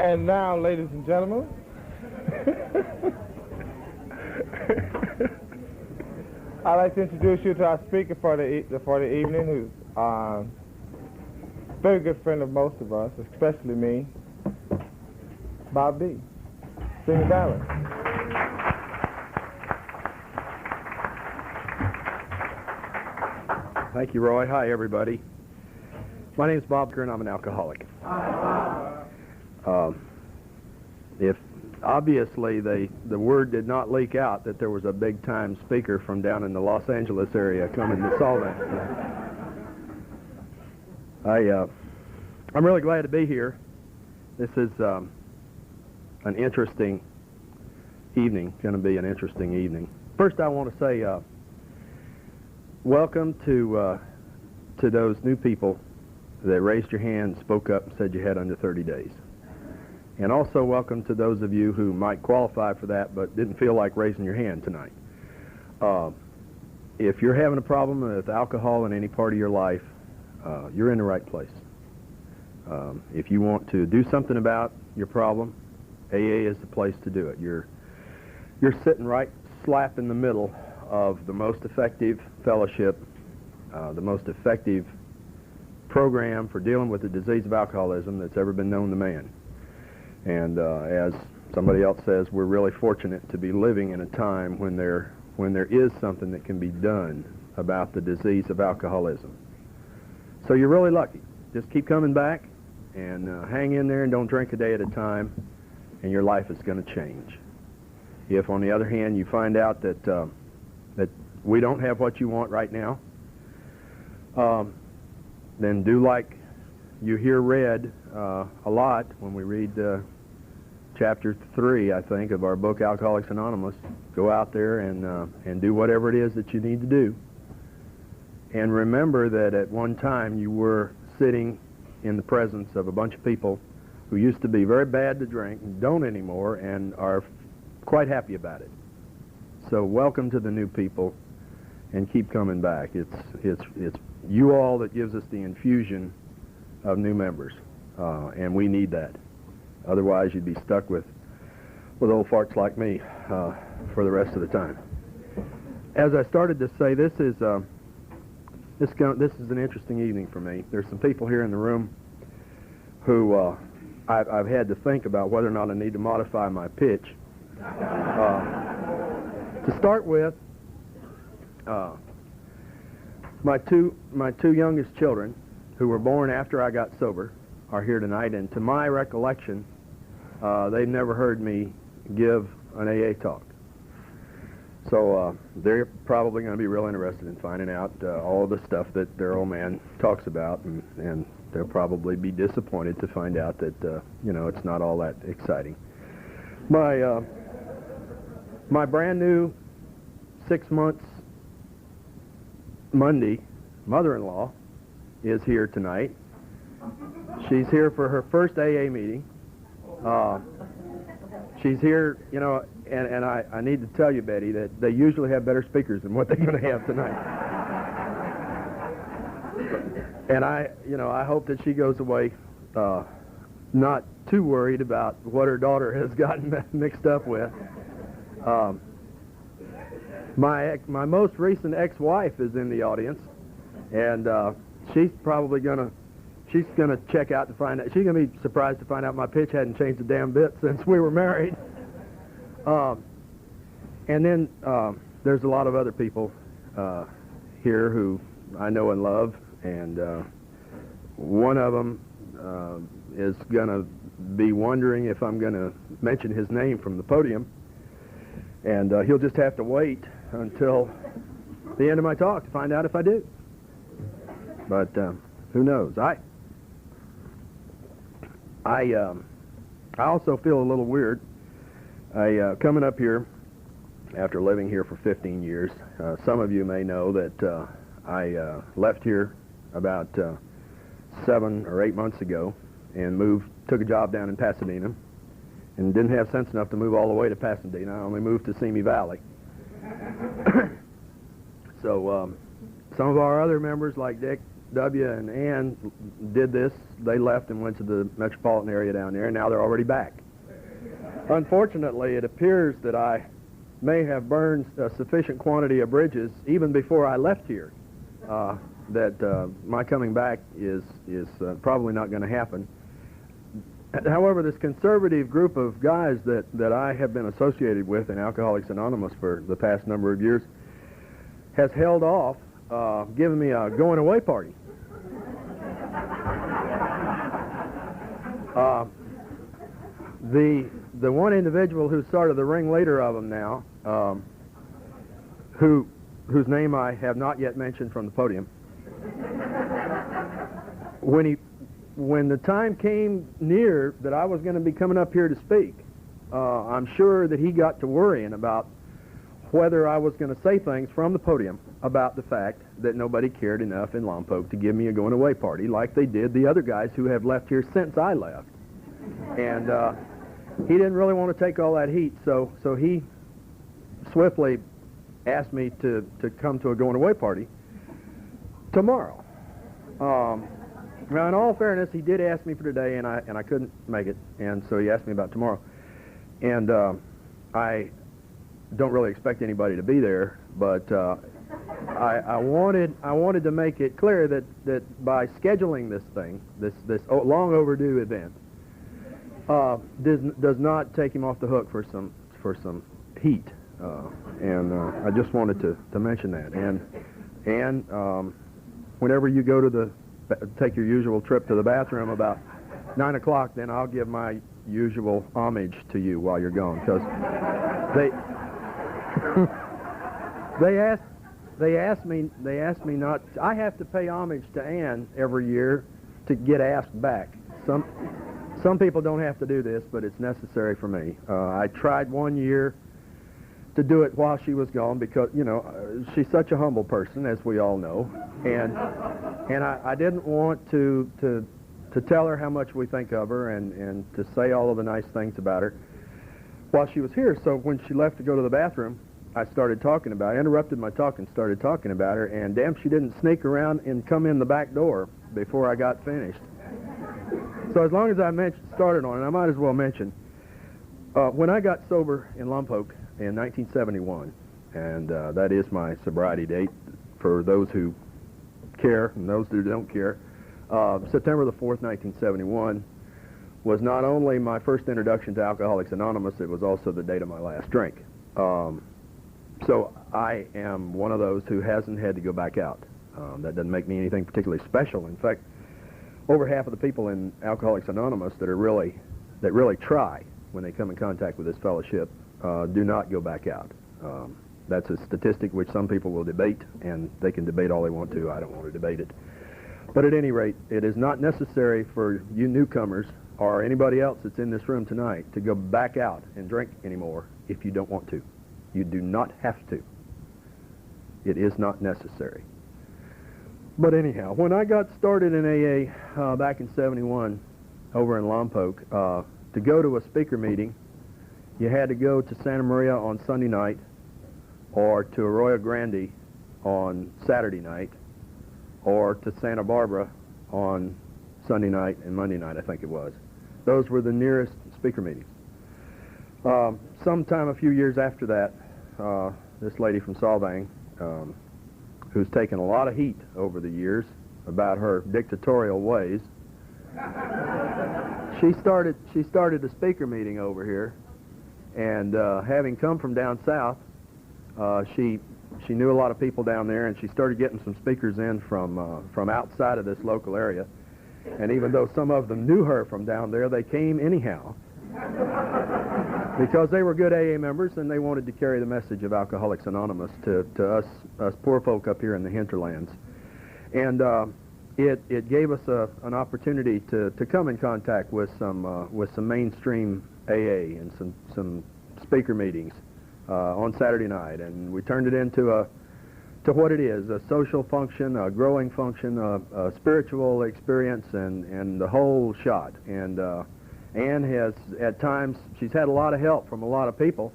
And now, ladies and gentlemen, I'd like to introduce you to our speaker for the evening, who's a very good friend of most of us, especially me, Bob D. Sing ballad. Thank you, Roy. Hi, everybody. My name is Bob Kerr, and I'm an alcoholic. If obviously the word did not leak out that there was a big-time speaker from down in the Los Angeles area coming to Solvang. I'm really glad to be here. This is an interesting evening. Going to be an interesting evening. First, I want to say welcome to those new people that raised your hand, spoke up, and said you had under 30 days. And also welcome to those of you who might qualify for that but didn't feel like raising your hand tonight. If you're having a problem with alcohol in any part of your life, you're in the right place. If you want to do something about your problem, AA is the place to do it. You're sitting right slap in the middle of the most effective fellowship, the most effective program for dealing with the disease of alcoholism that's ever been known to man. And as somebody else says, we're really fortunate to be living in a time when there is something that can be done about the disease of alcoholism. So you're really lucky. Just keep coming back and hang in there and don't drink a day at a time, and your life is going to change. If, on the other hand, you find out that that we don't have what you want right now, then do like you hear read a lot when we read chapter 3, I think, of our book Alcoholics Anonymous. Go out there and do whatever it is that you need to do. And remember that at one time you were sitting in the presence of a bunch of people who used to be very bad to drink and don't anymore and are quite happy about it. So welcome to the new people and keep coming back. It's you all that gives us the infusion of new members, and we need that. Otherwise, you'd be stuck with old farts like me for the rest of the time. As I started to say, this is an interesting evening for me. There's some people here in the room who I've had to think about whether or not I need to modify my pitch. To start with, my two youngest children, who were born after I got sober, are here tonight, and to my recollection, they've never heard me give an AA talk. So they're probably going to be real interested in finding out all the stuff that their old man talks about, and they'll probably be disappointed to find out that it's not all that exciting. My brand new 6 months Monday mother-in-law is here tonight. She's here for her first AA meeting. She's here, and I need to tell you, Betty, that they usually have better speakers than what they're going to have tonight. And I hope that she goes away not too worried about what her daughter has gotten mixed up with. My most recent ex-wife is in the audience, and she's probably gonna check out to find out. She's gonna be surprised to find out my pitch hadn't changed a damn bit since we were married. And then there's a lot of other people here who I know and love, and one of them is gonna be wondering if I'm gonna mention his name from the podium, and he'll just have to wait until the end of my talk to find out if I do. But who knows? I also feel a little weird. Coming up here after living here for 15 years, some of you may know that I left here about 7 or 8 months ago and took a job down in Pasadena, and didn't have sense enough to move all the way to Pasadena. I only moved to Simi Valley. So some of our other members, like Dick W and Ann did this. They left and went to the metropolitan area down there, and now they're already back. Unfortunately, it appears that I may have burned a sufficient quantity of bridges even before I left here, that my coming back is probably not going to happen. However, this conservative group of guys that I have been associated with in Alcoholics Anonymous for the past number of years has held off giving me a going-away party. The one individual who's sort of the ringleader of them now, whose name I have not yet mentioned from the podium, when the time came near that I was going to be coming up here to speak, I'm sure that he got to worrying about whether I was going to say things from the podium about the fact that nobody cared enough in Lompoc to give me a going-away party like they did the other guys who have left here since I left. And he didn't really want to take all that heat, so he swiftly asked me to come to a going-away party tomorrow. Now, in all fairness, he did ask me for today, and I couldn't make it, and so he asked me about tomorrow. And I don't really expect anybody to be there, but I wanted to make it clear that by scheduling this thing, this long overdue event, does not take him off the hook for some heat, and I just wanted to mention that. And whenever you go to take your usual trip to the bathroom about 9 o'clock, then I'll give my usual homage to you while you're gone, because they asked me not. I have to pay homage to Ann every year to get asked back. Some people don't have to do this, but it's necessary for me. I tried one year to do it while she was gone because, you know, she's such a humble person, as we all know, and I didn't want to tell her how much we think of her and to say all of the nice things about her while she was here. So when she left to go to the bathroom, I started talking about her, interrupted my talk and started talking about her, and damn, she didn't sneak around and come in the back door before I got finished. So as long as I started on it, I might as well mention, when I got sober in Lompoc in 1971, and that is my sobriety date for those who care and those who don't care, September the 4th, 1971, was not only my first introduction to Alcoholics Anonymous, it was also the date of my last drink. So I am one of those who hasn't had to go back out. That doesn't make me anything particularly special. In fact, over half of the people in Alcoholics Anonymous that really try when they come in contact with this fellowship do not go back out. That's a statistic which some people will debate, and they can debate all they want to. I don't want to debate it. But at any rate, it is not necessary for you newcomers or anybody else that's in this room tonight to go back out and drink anymore if you don't want to. You do not have to. It is not necessary. But anyhow, when I got started in AA back in 71 over in Lompoc, to go to a speaker meeting, you had to go to Santa Maria on Sunday night or to Arroyo Grande on Saturday night or to Santa Barbara on Sunday night and Monday night, I think it was. Those were the nearest speaker meetings. Sometime a few years after that, this lady from Solvang, who's taken a lot of heat over the years about her dictatorial ways, she started a speaker meeting over here, and having come from down south, she knew a lot of people down there, and she started getting some speakers in from outside of this local area. And even though some of them knew her from down there, they came anyhow because they were good AA members and they wanted to carry the message of Alcoholics Anonymous to us poor folk up here in the hinterlands. And it gave us an opportunity to come in contact with some mainstream AA and some speaker meetings on Saturday night, and we turned it into to what it is, a social function, a growing function, a spiritual experience, and the whole shot. And Ann has, at times, she's had a lot of help from a lot of people,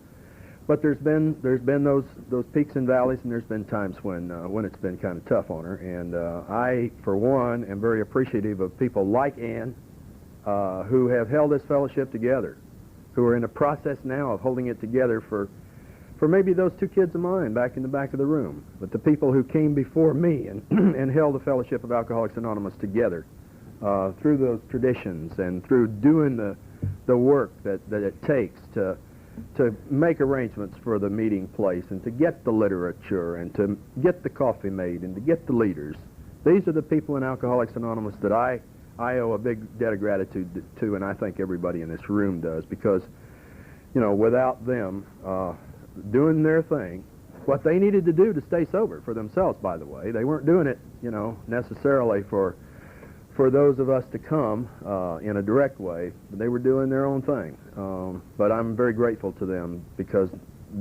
But there's been those peaks and valleys, and there's been times when it's been kind of tough on her. And I, for one, am very appreciative of people like Ann who have held this fellowship together, who are in the process now of holding it together for maybe those two kids of mine back in the back of the room. But the people who came before me and and held the Fellowship of Alcoholics Anonymous together through those traditions and through doing the work that it takes to make arrangements for the meeting place and to get the literature and to get the coffee made and to get the leaders. These are the people in Alcoholics Anonymous that I owe a big debt of gratitude to, and I think everybody in this room does, because, you know, without them doing their thing, what they needed to do to stay sober for themselves, by the way, they weren't doing it, you know, necessarily for those of us to come in a direct way. They were doing their own thing. But I'm very grateful to them, because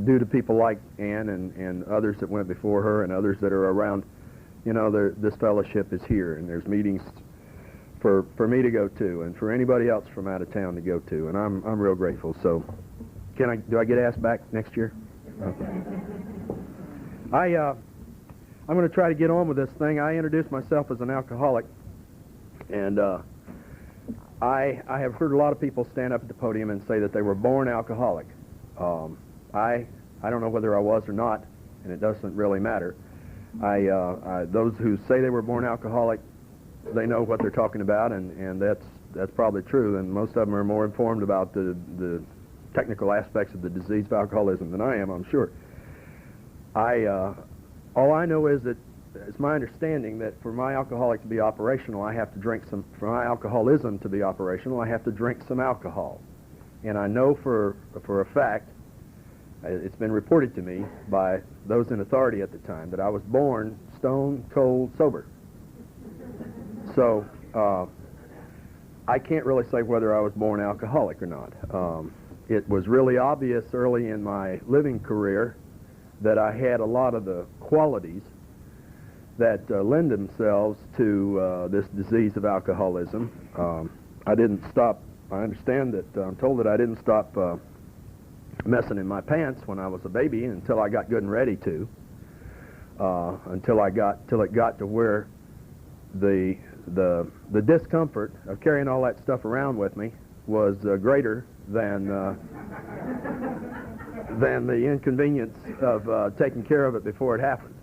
due to people like Ann and others that went before her and others that are around, you know, this fellowship is here, and there's meetings for me to go to and for anybody else from out of town to go to, and I'm real grateful. So do I get asked back next year? Okay. I'm going to try to get on with this thing. I introduced myself as an alcoholic. And I have heard a lot of people stand up at the podium and say that they were born alcoholic. I don't know whether I was or not, and it doesn't really matter. Those who say they were born alcoholic, they know what they're talking about, and that's probably true. And most of them are more informed about the technical aspects of the disease of alcoholism than I am, I'm sure. All I know is that it's my understanding that for my alcoholic to be operational, I have to drink some. For my alcoholism to be operational, I have to drink some alcohol. And I know for a fact, it's been reported to me by those in authority at the time, that I was born stone cold sober. So I can't really say whether I was born alcoholic or not. It was really obvious early in my living career that I had a lot of the qualities that lend themselves to this disease of alcoholism. I didn't stop. I understand that I'm told that I didn't stop messing in my pants when I was a baby until I got good and ready to. Till it got to where the discomfort of carrying all that stuff around with me was greater than the inconvenience of taking care of it before it happened.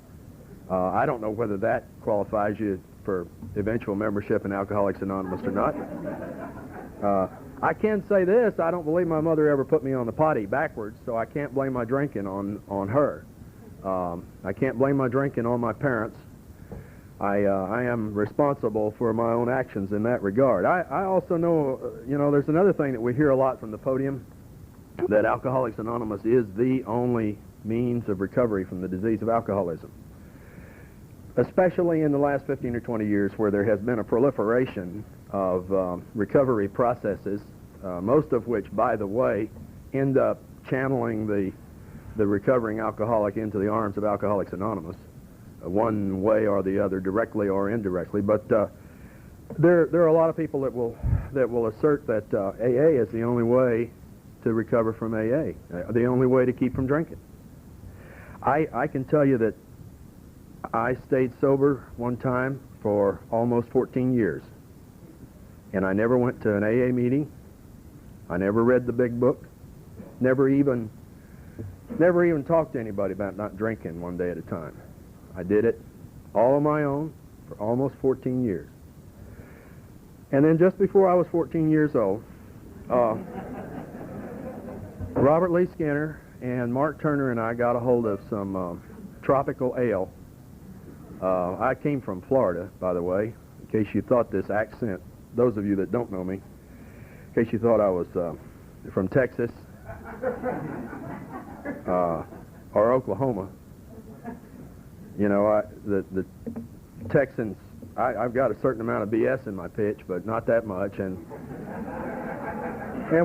I don't know whether that qualifies you for eventual membership in Alcoholics Anonymous or not. I can say this: I don't believe my mother ever put me on the potty backwards, so I can't blame my drinking on her. I can't blame my drinking on my parents. I am responsible for my own actions in that regard. I also know, you know, there's another thing that we hear a lot from the podium, that Alcoholics Anonymous is the only means of recovery from the disease of alcoholism. Especially in the last 15 or 20 years, where there has been a proliferation of recovery processes, most of which, by the way, end up channeling the recovering alcoholic into the arms of Alcoholics Anonymous, one way or the other, directly or indirectly. But there are a lot of people that will assert that AA is the only way to recover from AA, the only way to keep from drinking. I can tell you that I stayed sober one time for almost 14 years, and I never went to an AA meeting. I never read the big book, never even talked to anybody about not drinking one day at a time. I did it all on my own for almost 14 years. And then just before I was 14 years old, Robert Lee Skinner and Mark Turner and I got a hold of some tropical ale. I came from Florida, by the way, in case you thought this accent, those of you that don't know me, in case you thought I was from Texas or Oklahoma. You know, the Texans, I've got a certain amount of BS in my pitch, but not that much, and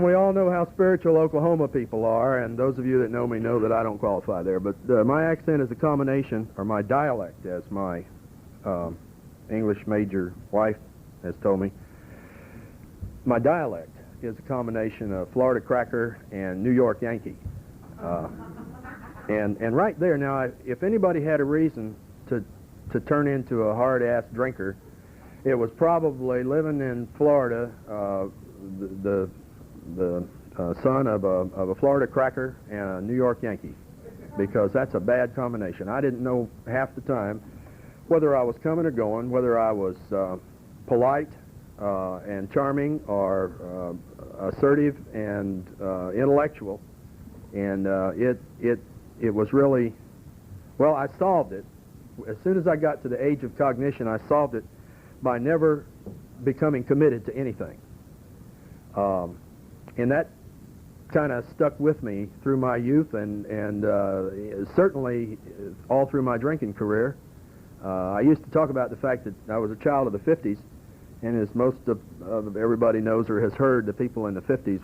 we all know how spiritual Oklahoma people are, and those of you that know me know that I don't qualify there. But my accent is a combination, or my dialect, as my English major wife has told me. My dialect is a combination of Florida cracker and New York Yankee. And right there, now, if anybody had a reason to turn into a hard-ass drinker, it was probably living in Florida, the son of a Florida cracker and a New York Yankee, because that's a bad combination. I didn't know half the time whether I was coming or going, whether I was polite and charming or assertive and intellectual, and it was really, well, I solved it. As soon as I got to the age of cognition, I solved it by never becoming committed to anything. And that kind of stuck with me through my youth and certainly all through my drinking career. I used to talk about the fact that I was a child of the 50s, and as most of everybody knows or has heard, the people in the 50s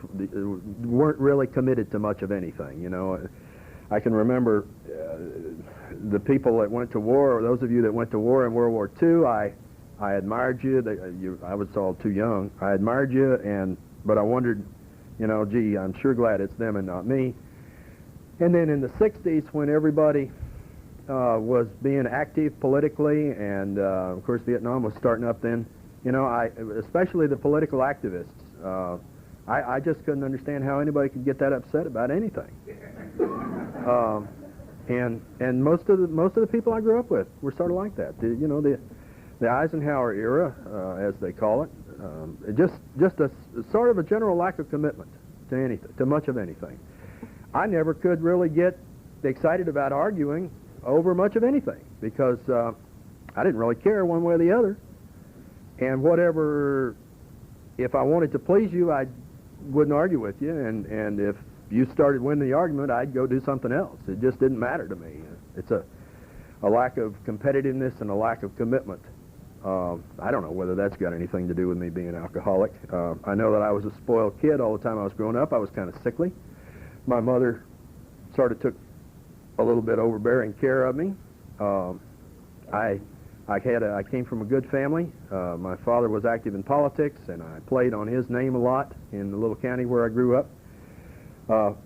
weren't really committed to much of anything, you know. I can remember the people that went to war, or those of you that went to war in World War II, I admired you. I was all too young. I admired you, but I wondered, you know, gee, I'm sure glad it's them and not me. And then in the 60s, when everybody was being active politically, and of course Vietnam was starting up then, you know, especially the political activists, I just couldn't understand how anybody could get that upset about anything. And most of the people I grew up with were sort of like that. You know, the Eisenhower era, as they call it, just a sort of a general lack of commitment to anything, to much of anything. I never could really get excited about arguing over much of anything because I didn't really care one way or the other. And whatever, if I wanted to please you, I wouldn't argue with you, and if you started winning the argument, I'd go do something else. It just didn't matter to me. It's a lack of competitiveness and a lack of commitment. I don't know whether that's got anything to do with me being an alcoholic. I know that I was a spoiled kid all the time I was growing up. I was kind of sickly. My mother sort of took a little bit overbearing care of me. I came from a good family. My father was active in politics, and I played on his name a lot in the little county where I grew up.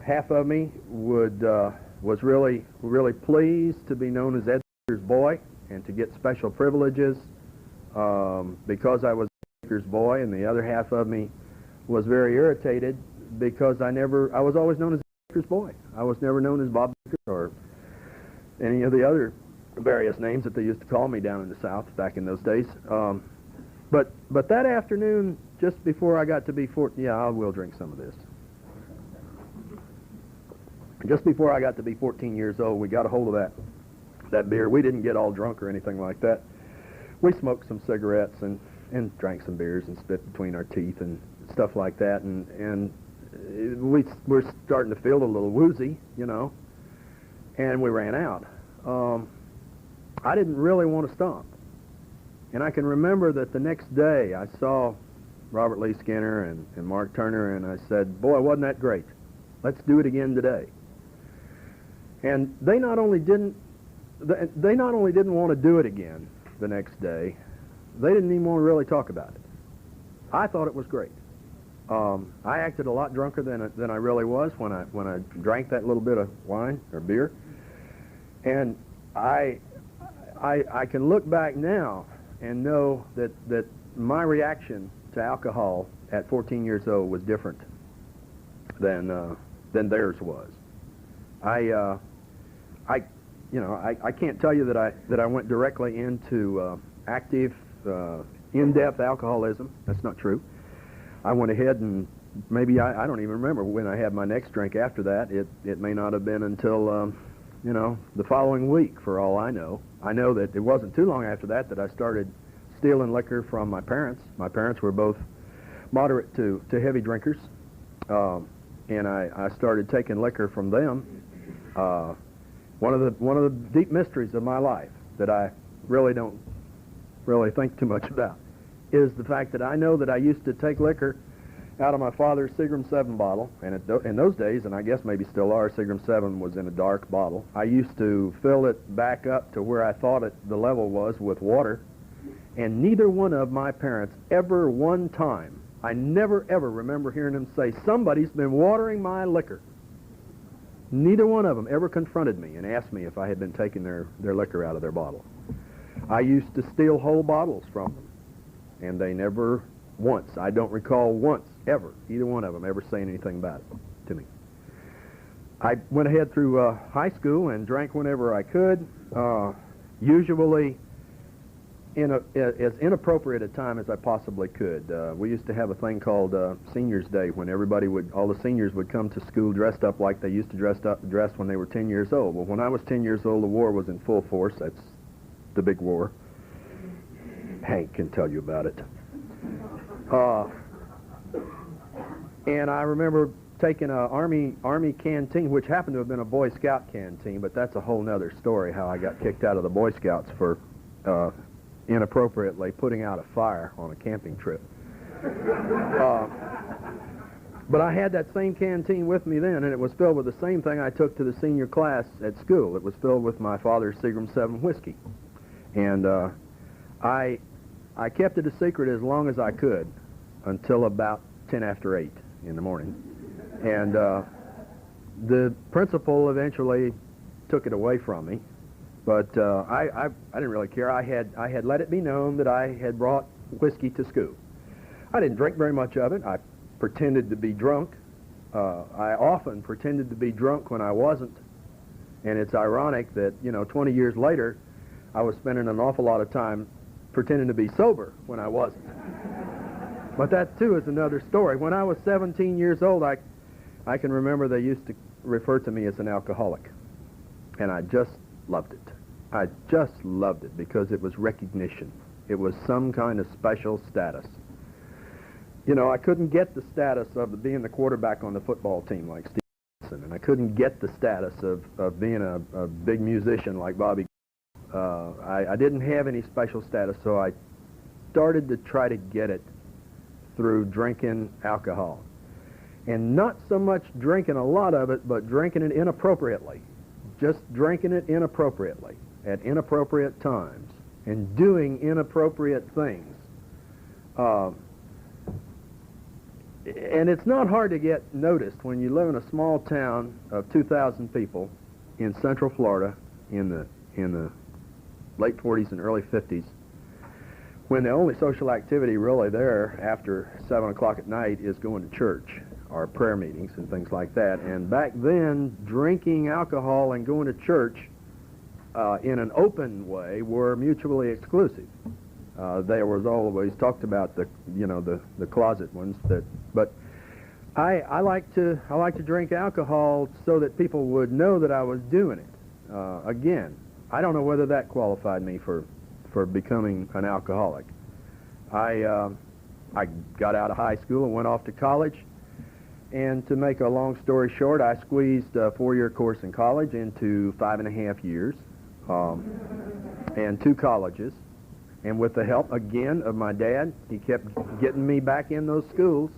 Half of me was really pleased to be known as Ed Baker's boy and to get special privileges because I was Baker's boy, and the other half of me was very irritated because I was always known as Baker's boy. I was never known as Bob Baker or any of the other various names that they used to call me down in the South back in those days. But that afternoon, just before I got to be 14, yeah, I will drink some of this. Just before I got to be 14 years old, we got a hold of that beer. We didn't get all drunk or anything like that. We smoked some cigarettes and drank some beers and spit between our teeth and stuff like that. And we were starting to feel a little woozy, you know, and we ran out. I didn't really want to stop. And I can remember that the next day I saw Robert Lee Skinner and Mark Turner, and I said, boy, wasn't that great? Let's do it again today. And they not only didn't want to do it again the next day, they didn't even want to really talk about it. I thought it was great. I acted a lot drunker than I really was when I drank that little bit of wine or beer. And I can look back now and know that my reaction to alcohol at 14 years old was different than theirs was. I can't tell you that I went directly into active, in-depth alcoholism. That's not true. I went ahead and maybe I don't even remember when I had my next drink after that. It may not have been until the following week, for all I know. I know that it wasn't too long after that I started stealing liquor from my parents. My parents were both moderate to heavy drinkers, and I started taking liquor from them. One of the deep mysteries of my life that I really don't think too much about is the fact that I know that I used to take liquor out of my father's Seagram 7 bottle, and in those days, and I guess maybe still are, Seagram 7 was in a dark bottle. I used to fill it back up to where I thought the level was with water, and neither one of my parents ever one time, I never ever remember hearing them say, somebody's been watering my liquor. Neither one of them ever confronted me and asked me if I had been taking their liquor out of their bottle. I used to steal whole bottles from them, and they never once, I don't recall once, ever, either one of them ever saying anything about it to me. I went ahead through high school and drank whenever I could, usually in as inappropriate a time as I possibly could. We used to have a thing called Seniors Day, when all the seniors would come to school dressed up like they used to dress when they were 10 years old. Well, when I was 10 years old, the war was in full force. That's the big war. Hank can tell you about it. And I remember taking an Army canteen, which happened to have been a Boy Scout canteen, but that's a whole nother story, how I got kicked out of the Boy Scouts for inappropriately putting out a fire on a camping trip. But I had that same canteen with me then, and it was filled with the same thing I took to the senior class at school. It was filled with my father's Seagram 7 whiskey. And I kept it a secret as long as I could, until about 10 after 8 in the morning. And the principal eventually took it away from me, but I didn't really care. I had let it be known that I had brought whiskey to school. I didn't drink very much of it. I pretended to be drunk. I often pretended to be drunk when I wasn't. And it's ironic that, 20 years later, I was spending an awful lot of time pretending to be sober when I wasn't. But that, too, is another story. When I was 17 years old, I can remember they used to refer to me as an alcoholic. And I just loved it. I just loved it because it was recognition. It was some kind of special status. I couldn't get the status of being the quarterback on the football team like Steve Johnson, and I couldn't get the status of being a big musician like Bobby. I didn't have any special status, so I started to try to get it through drinking alcohol. And not so much drinking a lot of it, but drinking it inappropriately. Just drinking it inappropriately at inappropriate times and doing inappropriate things. And it's not hard to get noticed when you live in a small town of 2,000 people in Central Florida in the late 40s and early 50s, when the only social activity really there after 7 o'clock at night is going to church or prayer meetings and things like that. And back then, drinking alcohol and going to church in an open way were mutually exclusive. There was always talked about the closet ones, but I like to drink alcohol so that people would know that I was doing it. Again, I don't know whether that qualified me for becoming an alcoholic. I got out of high school and went off to college, and to make a long story short, I squeezed a 4-year course in college into 5.5 years, and 2 colleges. And with the help, again, of my dad, he kept getting me back in those schools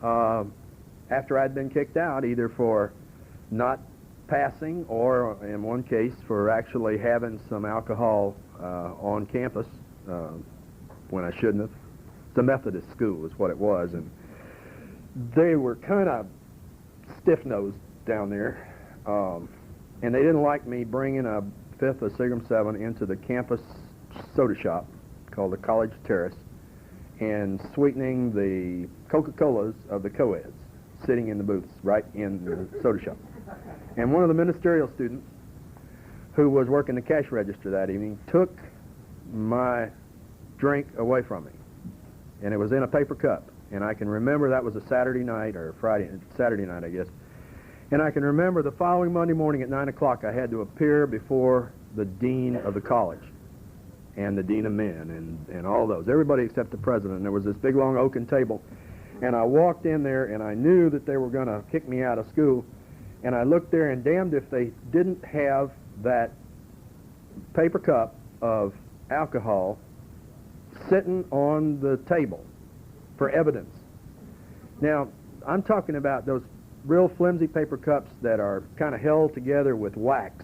after I'd been kicked out, either for not passing or, in one case, for actually having some alcohol on campus when I shouldn't have. It's a Methodist school is what it was, and they were kind of stiff-nosed down there, and they didn't like me bringing a fifth of Seagram 7 into the campus soda shop called the College Terrace and sweetening the Coca-Colas of the co-eds sitting in the booths right in the soda shop. And one of the ministerial students who was working the cash register that evening took my drink away from me, and it was in a paper cup. And I can remember that was a Saturday night, or Saturday night, I guess. And I can remember the following Monday morning at 9 o'clock I had to appear before the dean of the college and the dean of men and all those, everybody except the president. And there was this big long oaken table, and I walked in there and I knew that they were going to kick me out of school, and I looked there, and damned if they didn't have that paper cup of alcohol sitting on the table for evidence. Now, I'm talking about those real flimsy paper cups that are kind of held together with wax.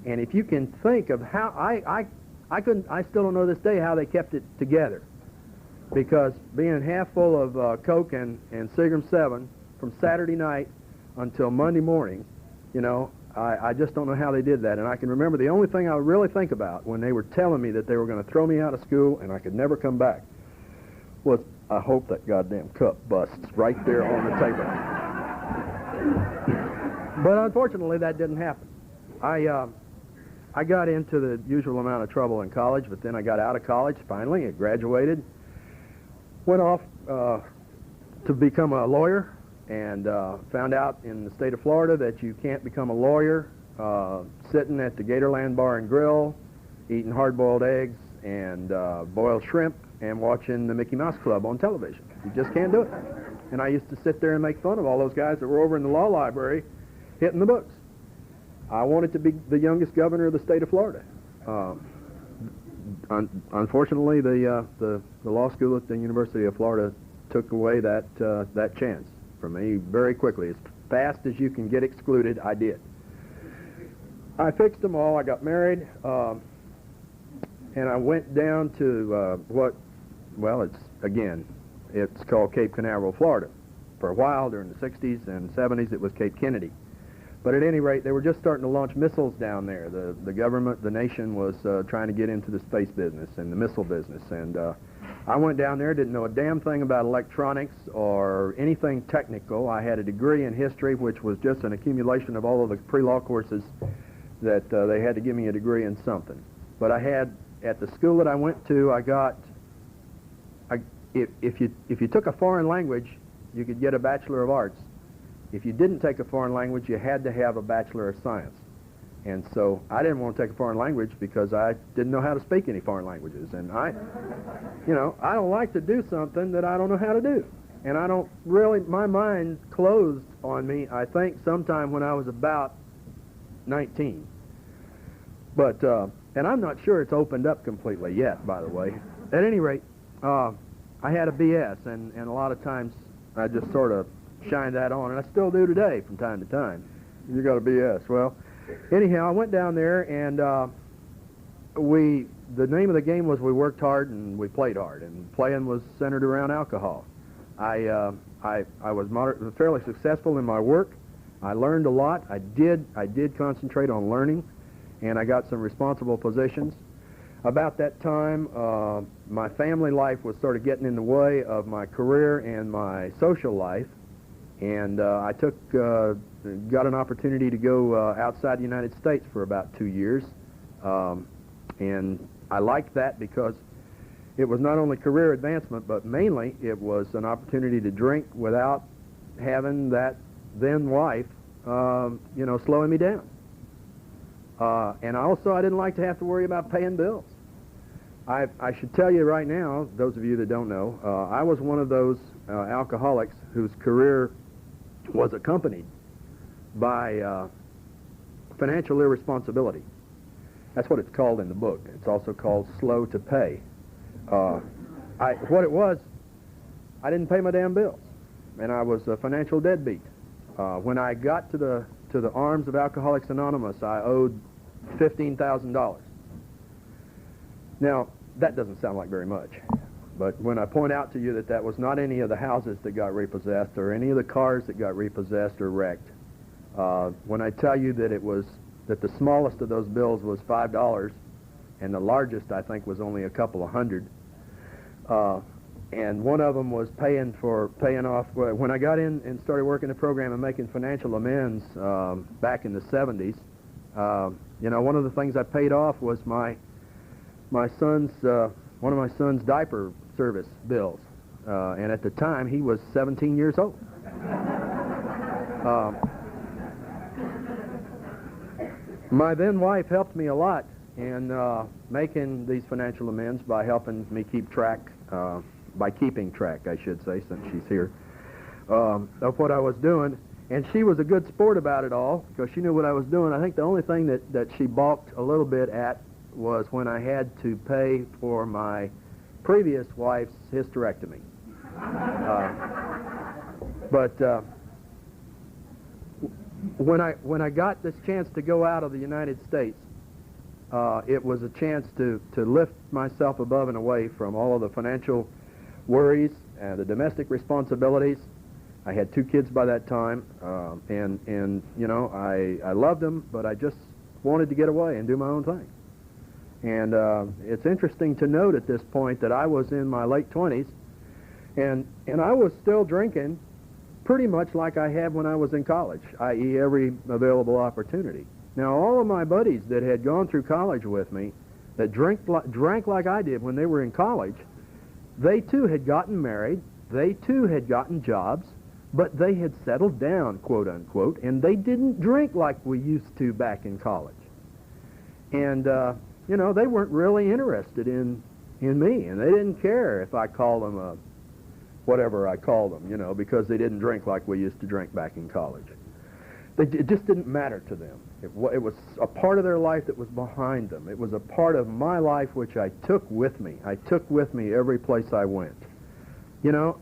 And if you can think of how I still don't know this day how they kept it together, because being half full of Coke and Seagram 7 from Saturday night until Monday morning, You know, I just don't know how they did that. And I can remember the only thing I would really think about when they were telling me that they were going to throw me out of school and I could never come back was, I hope that goddamn cup busts right there on the table. But unfortunately, that didn't happen. I got into the usual amount of trouble in college, but then I got out of college finally. I graduated, went off to become a lawyer, and found out in the state of Florida that you can't become a lawyer sitting at the Gatorland Bar and Grill, eating hard-boiled eggs and boiled shrimp and watching the Mickey Mouse Club on television. You just can't do it. And I used to sit there and make fun of all those guys that were over in the law library hitting the books. I wanted to be the youngest governor of the state of Florida. Unfortunately, the law school at the University of Florida took away that chance from me very quickly. As fast as you can get excluded, I did. I fixed them all. I got married, and I went down to it's called Cape Canaveral, Florida. For a while during the 60s and 70s, it was Cape Kennedy. But at any rate, they were just starting to launch missiles down there. The government, the nation, was trying to get into the space business and the missile business. And I went down there, didn't know a damn thing about electronics or anything technical. I had a degree in history, which was just an accumulation of all of the pre-law courses that they had to give me a degree in something. But I had, at the school that I went to, if you took a foreign language, you could get a Bachelor of Arts. If you didn't take a foreign language, you had to have a Bachelor of Science. And so I didn't want to take a foreign language because I didn't know how to speak any foreign languages. And I don't like to do something that I don't know how to do. And I don't really, my mind closed on me, I think, sometime when I was about 19. But, and I'm not sure it's opened up completely yet, by the way. At any rate, I had a BS, and a lot of times I just sort of shine that on, and I still do today from time to time. You got a BS. Well, anyhow, I went down there, and the name of the game was we worked hard and we played hard, and playing was centered around alcohol. I was fairly successful in my work. I learned a lot. I did concentrate on learning, and I got some responsible positions. About that time, my family life was sort of getting in the way of my career and my social life, and I got an opportunity to go outside the United States for about 2 years, and I liked that because it was not only career advancement, but mainly it was an opportunity to drink without having that then wife, slowing me down. And also, I didn't like to have to worry about paying bills. I should tell you right now, those of you that don't know, I was one of those alcoholics whose career was accompanied by financial irresponsibility. That's what it's called in the book. It's also called slow to pay. What it was, I didn't pay my damn bills, and I was a financial deadbeat. When I got to the arms of Alcoholics Anonymous, I owed $15,000. Now, that doesn't sound like very much, but when I point out to you that that was not any of the houses that got repossessed or any of the cars that got repossessed or wrecked, when I tell you that the smallest of those bills was $5 and the largest, I think, was only a couple of hundred, and one of them was paying off, when I got in and started working the program and making financial amends back in the 70s, one of the things I paid off was one of my son's diaper service bills, and at the time he was 17 years old. My then wife helped me a lot in making these financial amends by helping me keep track, by keeping track, I should say, since she's here, of what I was doing. And she was a good sport about it all because she knew what I was doing. I think the only thing that she balked a little bit at was when I had to pay for my previous wife's hysterectomy. When I got this chance to go out of the United States, it was a chance to lift myself above and away from all of the financial worries and the domestic responsibilities I had 2 kids by that time, and you know, I loved them, but I just wanted to get away and do my own thing. And it's interesting to note at this point that I was in my late 20s, and I was still drinking pretty much like I had when I was in college, i.e. every available opportunity. Now, all of my buddies that had gone through college with me, that drank like I did when they were in college, they too had gotten married, they too had gotten jobs, but they had settled down, quote unquote, and they didn't drink like we used to back in college. And, you know, they weren't really interested in me, and they didn't care if I called them a whatever I called them, you know, because they didn't drink like we used to drink back in college. It just didn't matter to them. It was a part of their life that was behind them. It was a part of my life which I took with me. I took with me every place I went. You know,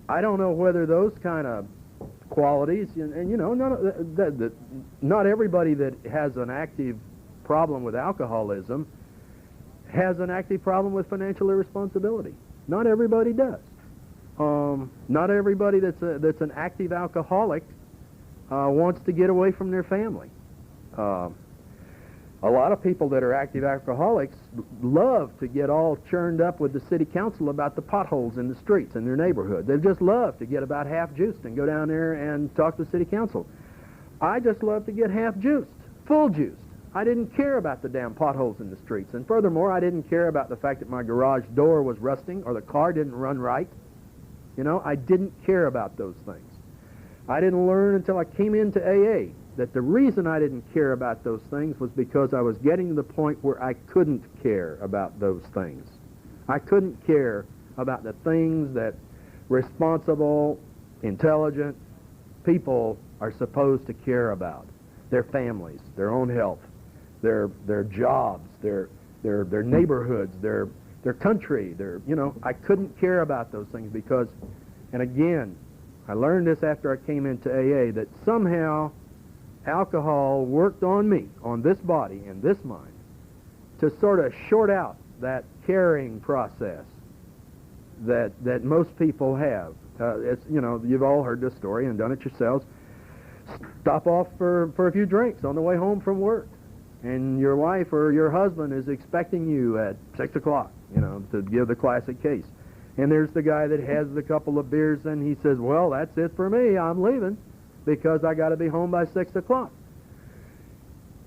I don't know whether those kind of qualities, and you know, not everybody that has an active problem with alcoholism has an active problem with financial irresponsibility. Not everybody does. Not everybody that's an active alcoholic wants to get away from their family. A lot of people that are active alcoholics love to get all churned up with the city council about the potholes in the streets in their neighborhood. They just love to get about half juiced and go down there and talk to the city council. I just love to get half juiced, full juiced. I didn't care about the damn potholes in the streets. And furthermore, I didn't care about the fact that my garage door was rusting or the car didn't run right. You know, I didn't care about those things. I didn't learn until I came into AA that the reason I didn't care about those things was because I was getting to the point where I couldn't care about those things. I couldn't care about the things that responsible, intelligent people are supposed to care about. Their families, their own health, their jobs, their neighborhoods, their country, you know, I couldn't care about those things because, and again, I learned this after I came into AA, that somehow alcohol worked on me, on this body and this mind, to sort of short out that caring process that most people have. It's, you know, you've all heard this story and done it yourselves. Stop off for a few drinks on the way home from work, and your wife or your husband is expecting you at 6 o'clock, you know, to give the classic case. And there's the guy that has the couple of beers and he says, well, that's it for me, I'm leaving because I got to be home by 6 o'clock.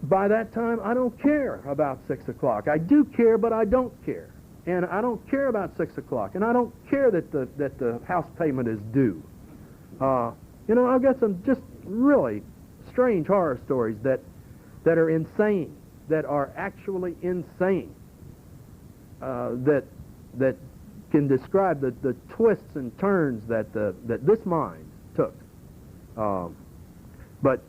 By that time, I don't care about 6 o'clock. I do care, but I don't care. And I don't care about 6 o'clock, and I don't care that the house payment is due. You know, I've got some just really strange horror stories that are insane, that are actually insane, that can describe the twists and turns that this mind took. But,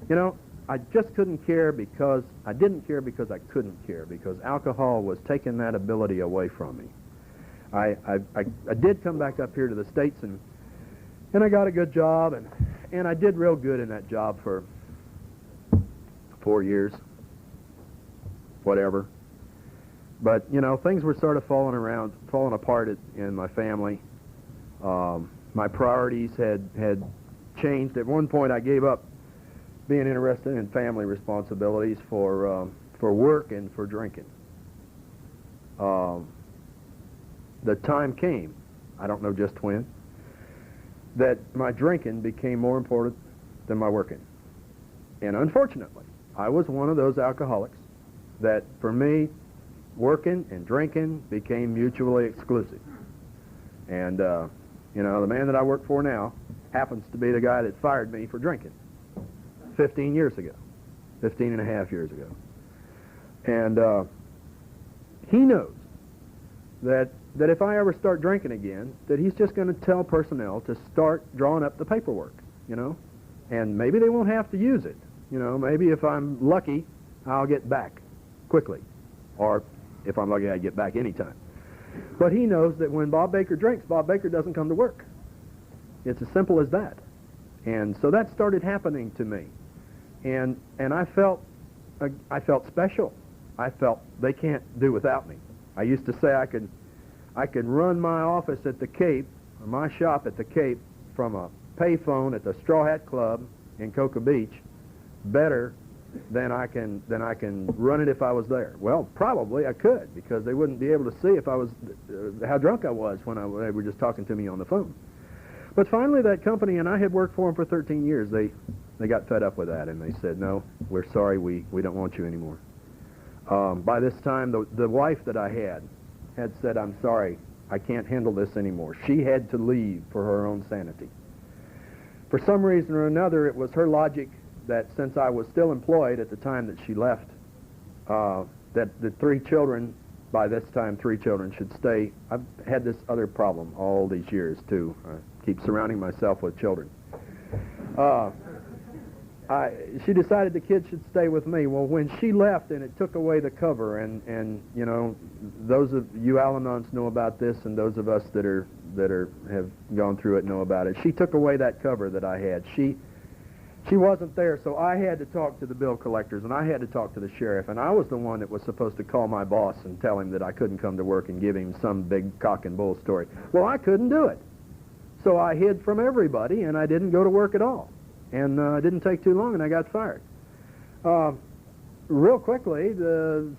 you know, I just couldn't care because I didn't care because I couldn't care, because alcohol was taking that ability away from me. I did come back up here to the States and I got a good job and I did real good in that job for 4 years, whatever. But, you know, things were sort of falling apart in my family. My priorities had changed. At one point, I gave up being interested in family responsibilities for work and for drinking. The time came, I don't know just when, that my drinking became more important than my working. And unfortunately, I was one of those alcoholics that, for me, working and drinking became mutually exclusive. And, you know, the man that I work for now happens to be the guy that fired me for drinking 15 years ago, 15 and a half years ago. And he knows that if I ever start drinking again, that he's just going to tell personnel to start drawing up the paperwork, you know, and maybe they won't have to use it. You know, maybe if I'm lucky, I'll get back quickly, or if I'm lucky, I get back anytime. But he knows that when Bob Baker drinks, Bob Baker doesn't come to work. It's as simple as that. And so that started happening to me, and I felt special. I felt they can't do without me. I used to say I could run my office at the Cape, or my shop at the Cape, from a payphone at the Straw Hat Club in Cocoa Beach better than I can run it if I was there. Well, probably I could, because they wouldn't be able to see if I was how drunk I was when they were just talking to me on the phone. But finally, that company, and I had worked for them for 13 years, they got fed up with that, and they said, no, we're sorry, we don't want you anymore. By this time, the wife that I had said, I'm sorry, I can't handle this anymore. She had to leave for her own sanity. For some reason or another, it was her logic that since I was still employed at the time that she left, that the 3 children, by this time 3 children, should stay. I've had this other problem all these years, too. I keep surrounding myself with children. She decided the kids should stay with me. Well, when she left and it took away the cover, and you know, those of you Al-Anons know about this, and those of us that have gone through it know about it. She took away that cover that I had. She wasn't there, so I had to talk to the bill collectors, and I had to talk to the sheriff, and I was the one that was supposed to call my boss and tell him that I couldn't come to work and give him some big cock and bull story. Well, I couldn't do it. So I hid from everybody, and I didn't go to work at all. And it didn't take too long, and I got fired. Real quickly,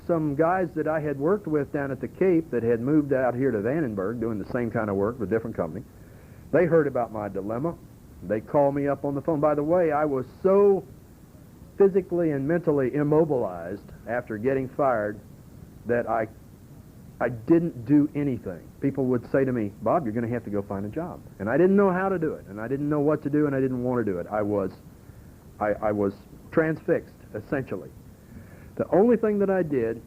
some guys that I had worked with down at the Cape that had moved out here to Vandenberg doing the same kind of work with a different company, they heard about my dilemma. They called me up on the phone. By the way, I was so physically and mentally immobilized after getting fired that I didn't do anything. People would say to me, Bob, you're going to have to go find a job. And I didn't know how to do it, and I didn't know what to do, and I didn't want to do it. I was transfixed, essentially. The only thing that I did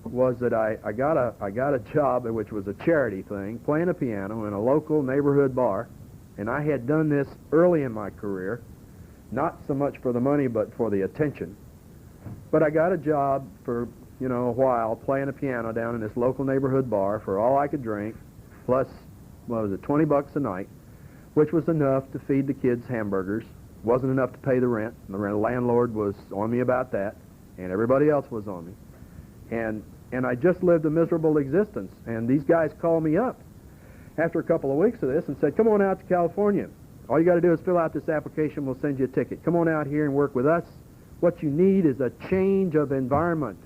was that I got a job, which was a charity thing, playing a piano in a local neighborhood bar. And I had done this early in my career, not so much for the money, but for the attention. But I got a job for, you know, a while, playing a piano down in this local neighborhood bar for all I could drink, plus, what was it, 20 bucks a night, which was enough to feed the kids hamburgers. Wasn't enough to pay the rent. The landlord was on me about that, and everybody else was on me. And I just lived a miserable existence, and these guys called me up after a couple of weeks of this and said, come on out to California. All you got to do is fill out this application. We'll send you a ticket. Come on out here and work with us. What you need is a change of environment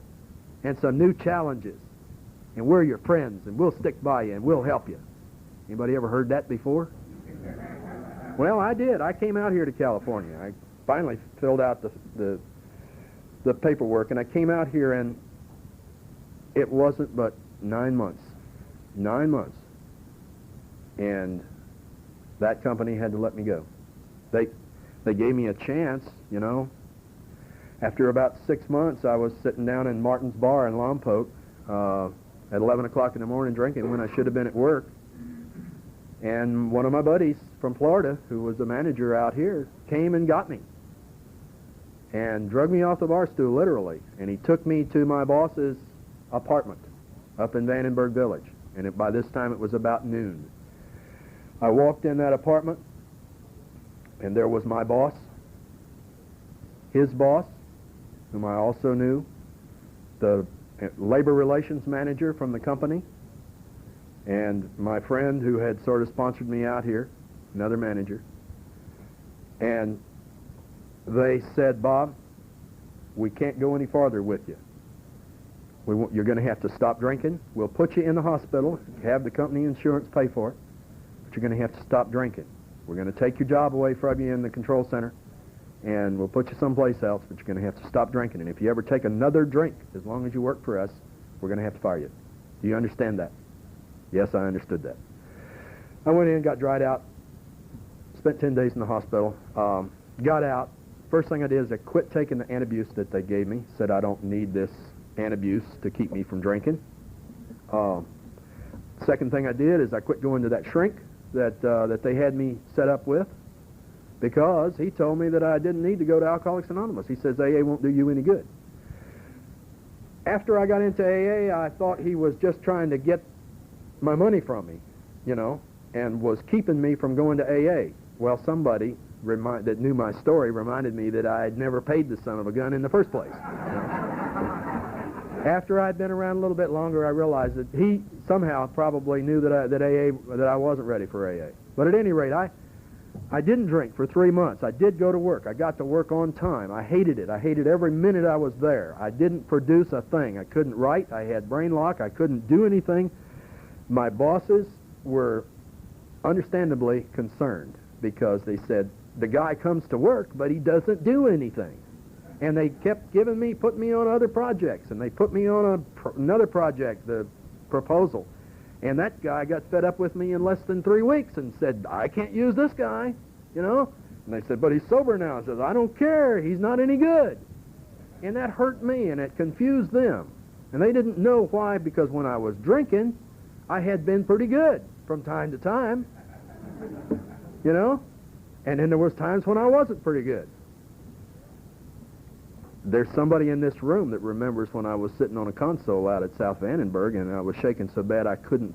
and some new challenges. And we're your friends, and we'll stick by you, and we'll help you. Anybody ever heard that before? Well, I did. I came out here to California. I finally filled out the paperwork, and I came out here, and it wasn't but 9 months. 9 months. And that company had to let me go. They gave me a chance, you know. After about 6 months, I was sitting down in Martin's Bar in Lompoc at 11 o'clock in the morning drinking when I should have been at work. And one of my buddies from Florida, who was the manager out here, came and got me and drug me off the bar stool, literally. And he took me to my boss's apartment up in Vandenberg Village. And by this time, it was about noon. I walked in that apartment, and there was my boss, his boss, whom I also knew, the labor relations manager from the company, and my friend who had sort of sponsored me out here, another manager. And they said, Bob, we can't go any farther with you. You're going to have to stop drinking. We'll put you in the hospital, have the company insurance pay for it. You're going to have to stop drinking. We're going to take your job away from you in the control center, and we'll put you someplace else, but you're going to have to stop drinking. And if you ever take another drink, as long as you work for us, we're going to have to fire you. Do you understand that? Yes, I understood that. I went in, got dried out, spent 10 days in the hospital, got out. First thing I did is I quit taking the antabuse that they gave me, said I don't need this antabuse to keep me from drinking. Second thing I did is I quit going to that shrink that they had me set up with, because he told me that I didn't need to go to Alcoholics Anonymous. He says AA won't do you any good. After I got into AA, I thought he was just trying to get my money from me, you know, and was keeping me from going to AA. Well, somebody that knew my story reminded me that I had never paid the son of a gun in the first place. You know? After I'd been around a little bit longer, I realized that he somehow probably knew that I wasn't ready for AA. But at any rate, I didn't drink for 3 months. I did go to work. I got to work on time. I hated it. I hated every minute I was there. I didn't produce a thing. I couldn't write. I had brain lock. I couldn't do anything. My bosses were understandably concerned because they said, the guy comes to work, but he doesn't do anything. And they kept putting me on other projects, and they put me on another project, the proposal. And that guy got fed up with me in less than 3 weeks and said, I can't use this guy, you know? And they said, but he's sober now. I said, I don't care. He's not any good. And that hurt me, and it confused them. And they didn't know why, because when I was drinking, I had been pretty good from time to time, you know? And then there was times when I wasn't pretty good. There's somebody in this room that remembers when I was sitting on a console out at South Vandenberg, and I was shaking so bad I couldn't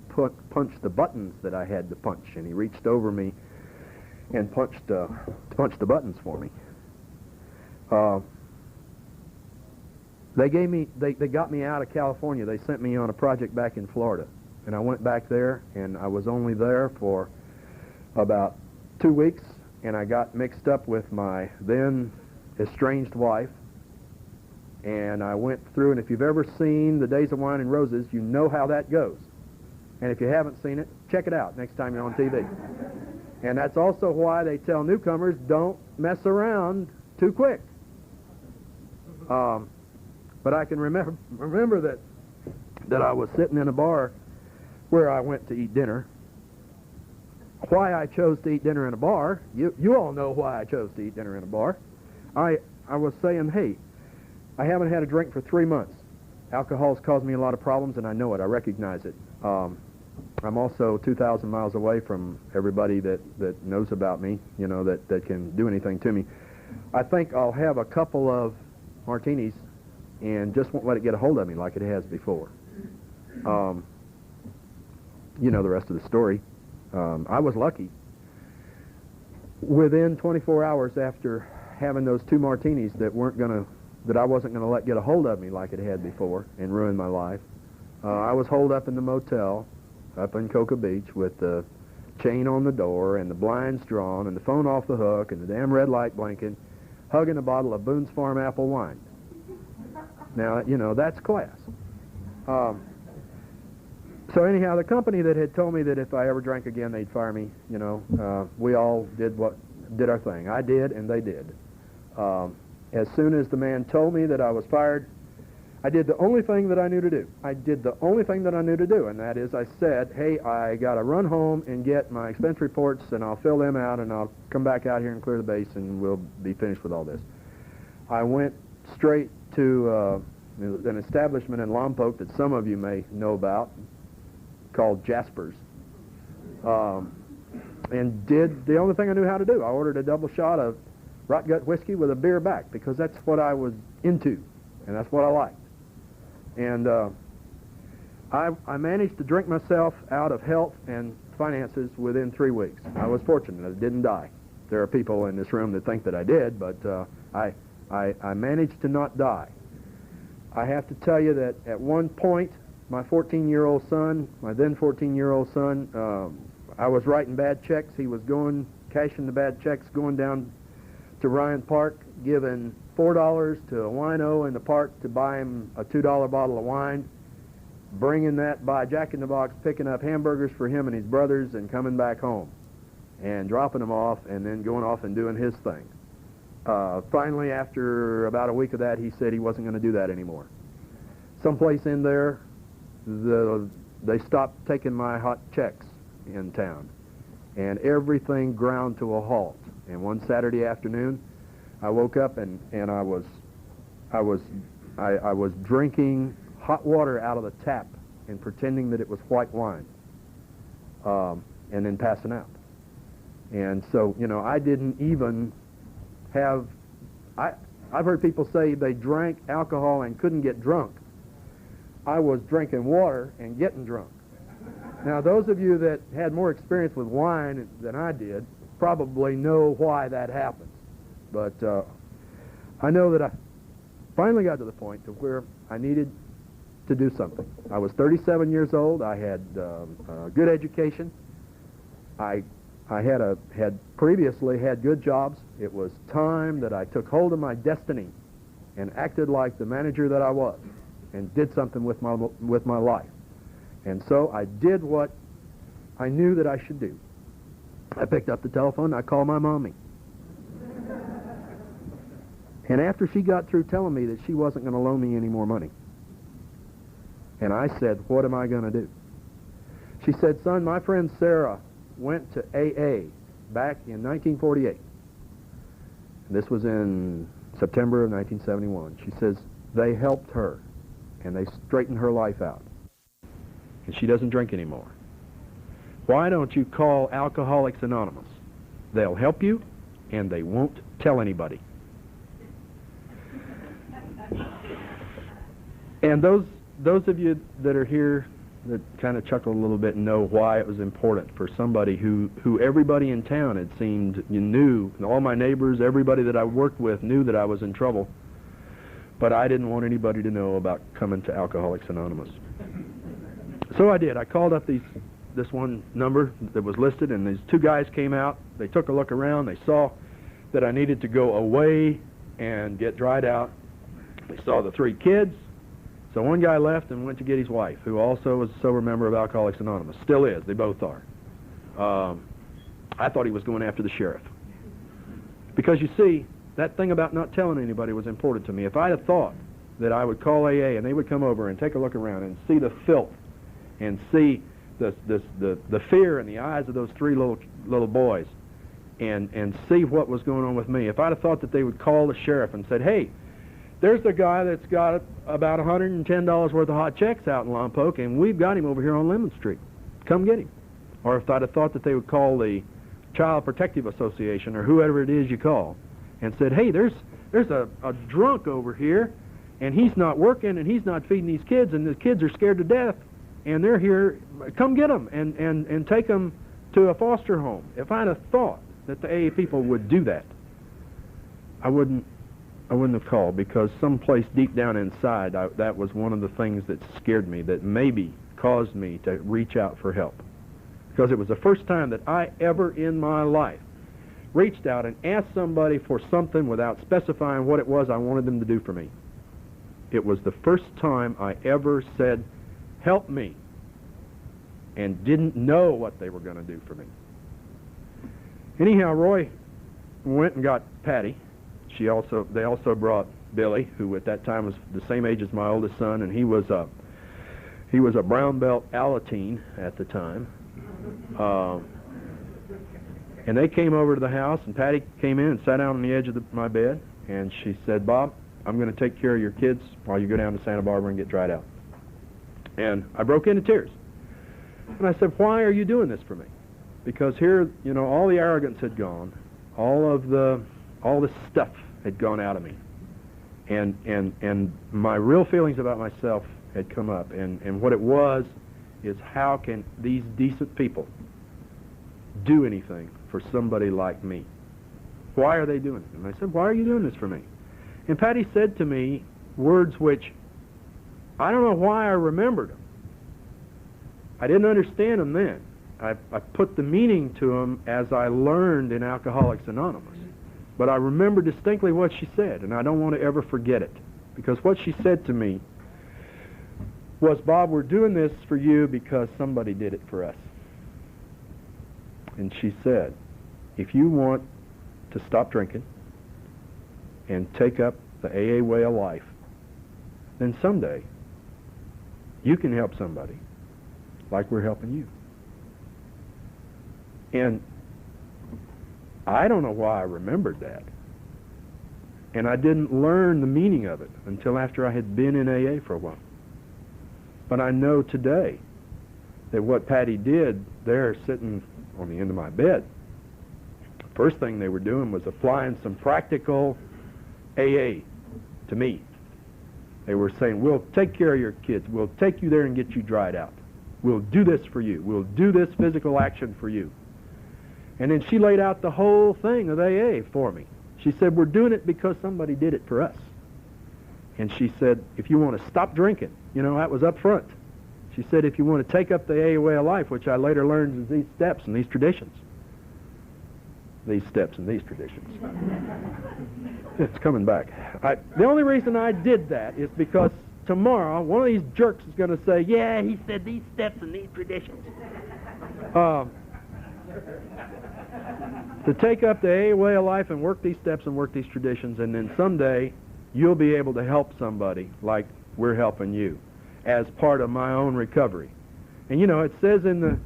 punch the buttons that I had to punch. And he reached over me and punched the buttons for me. They got me out of California. They sent me on a project back in Florida, and I went back there, and I was only there for about 2 weeks, and I got mixed up with my then estranged wife. And I went through, and if you've ever seen The Days of Wine and Roses, you know how that goes. And if you haven't seen it, check it out next time you're on TV. And that's also why they tell newcomers, don't mess around too quick. But I can remember that I was sitting in a bar where I went to eat dinner. Why I chose to eat dinner in a bar, you all know why I chose to eat dinner in a bar. I was saying, hey, I haven't had a drink for 3 months. Alcohol's caused me a lot of problems, and I know it. I recognize it. I'm also 2,000 miles away from everybody that knows about me, you know, that can do anything to me. I think I'll have a couple of martinis and just won't let it get a hold of me like it has before. You know the rest of the story. I was lucky. Within 24 hours after having those 2 martinis that I wasn't going to let get a hold of me like it had before and ruin my life, I was holed up in the motel up in Cocoa Beach with the chain on the door and the blinds drawn and the phone off the hook and the damn red light blinking, hugging a bottle of Boone's Farm apple wine. Now, you know, that's class. So anyhow, the company that had told me that if I ever drank again, they'd fire me, you know, we all did our thing. I did, and they did. As soon as the man told me that I was fired, I did the only thing that I knew to do. I did the only thing that I knew to do, and that is I said, hey, I got to run home and get my expense reports, and I'll fill them out, and I'll come back out here and clear the base, and we'll be finished with all this. I went straight to an establishment in Lompoc that some of you may know about called Jasper's, and did the only thing I knew how to do. I ordered a double shot of rot gut whiskey with a beer back because that's what I was into, and that's what I liked. And I managed to drink myself out of health and finances within 3 weeks. I was fortunate. I didn't die. There are people in this room that think that I did, but I managed to not die. I have to tell you that at one point, my 14-year-old son, my then 14-year-old son, I was writing bad checks. He was cashing the bad checks, going down to Ryan Park, giving $4 to a wino in the park to buy him a $2 bottle of wine, bringing that by Jack in the Box, picking up hamburgers for him and his brothers, and coming back home and dropping them off and then going off and doing his thing. Finally, after about a week of that, he said he wasn't going to do that anymore. Someplace in there, they stopped taking my hot checks in town, and everything ground to a halt. And one Saturday afternoon, I woke up and I was drinking hot water out of the tap and pretending that it was white wine, and then passing out. And so, you know, I didn't even have. I've heard people say they drank alcohol and couldn't get drunk. I was drinking water and getting drunk. Now, those of you that had more experience with wine than I did probably know why that happens. But I know that I finally got to the point to where I needed to do something. I was 37 years old. I had a good education. I I had previously had good jobs. It was time that I took hold of my destiny and acted like the manager that I was and did something with my life. And so I did what I knew that I should do. I picked up the telephone and I called my mommy. And after she got through telling me that she wasn't going to loan me any more money, and I said, what am I going to do? She said, son, my friend Sarah went to AA back in 1948. This was in September of 1971. She says, they helped her, and they straightened her life out. And she doesn't drink anymore. Why don't you call Alcoholics Anonymous? They'll help you, and they won't tell anybody. And those of you that are here that kind of chuckle a little bit and know why it was important for somebody who everybody in town, it seemed, you knew, all my neighbors, everybody that I worked with knew that I was in trouble, but I didn't want anybody to know about coming to Alcoholics Anonymous. So I did. I called up this one number that was listed, and these two guys came out. They took a look around. They saw that I needed to go away and get dried out. They saw the three kids. So one guy left and went to get his wife, who also was a sober member of Alcoholics Anonymous. Still is. They both are. I thought he was going after the sheriff. Because you see, that thing about not telling anybody was important to me. If I'd have thought that I would call AA and they would come over and take a look around and see the filth and see the fear in the eyes of those three little boys and see what was going on with me, if I'd have thought that they would call the sheriff and said, hey, there's the guy that's got about $110 worth of hot checks out in Lompoc, and we've got him over here on Lemon Street. Come get him. Or if I'd have thought that they would call the Child Protective Association or whoever it is you call and said, hey, there's a drunk over here, and he's not working, and he's not feeding these kids, and the kids are scared to death, and they're here, come get them and take them to a foster home. If I'd have thought that the AA people would do that, I wouldn't have called, because someplace deep down inside, that was one of the things that scared me, that maybe caused me to reach out for help. Because it was the first time that I ever in my life reached out and asked somebody for something without specifying what it was I wanted them to do for me. It was the first time I ever said, help me, and didn't know what they were going to do for me. Anyhow, Roy went and got Patty. They also brought Billy, who at that time was the same age as my oldest son, and he was a brown belt Alateen at the time. And they came over to the house, and Patty came in and sat down on the edge of my bed, and she said, Bob, I'm going to take care of your kids while you go down to Santa Barbara and get dried out. And I broke into tears. And I said, why are you doing this for me? Because here, you know, all the arrogance had gone, all the stuff had gone out of me, and my real feelings about myself had come up, and what it was is, how can these decent people do anything for somebody like me? Why are they doing it? And I said, why are you doing this for me? And Patty said to me words which I don't know why I remembered them. I didn't understand them then. I put the meaning to them as I learned in Alcoholics Anonymous. But I remember distinctly what she said, and I don't want to ever forget it. Because what she said to me was, Bob, we're doing this for you because somebody did it for us. And she said, if you want to stop drinking and take up the AA way of life, then someday you can help somebody like we're helping you. And I don't know why I remembered that. And I didn't learn the meaning of it until after I had been in AA for a while. But I know today that what Patty did there, sitting on the end of my bed, the first thing they were doing was applying some practical AA to me. They were saying, we'll take care of your kids. We'll take you there and get you dried out. We'll do this for you. We'll do this physical action for you. And then she laid out the whole thing of AA for me. She said, we're doing it because somebody did it for us. And she said, if you want to stop drinking, you know, that was up front. She said, if you want to take up the AA way of life, which I later learned is these steps and these traditions, these steps and these traditions. It's coming back. The only reason I did that is because tomorrow one of these jerks is going to say, yeah, he said these steps and these traditions. To take up the AA way of life and work these steps and work these traditions, and then someday you'll be able to help somebody like we're helping you as part of my own recovery. And you know, it says in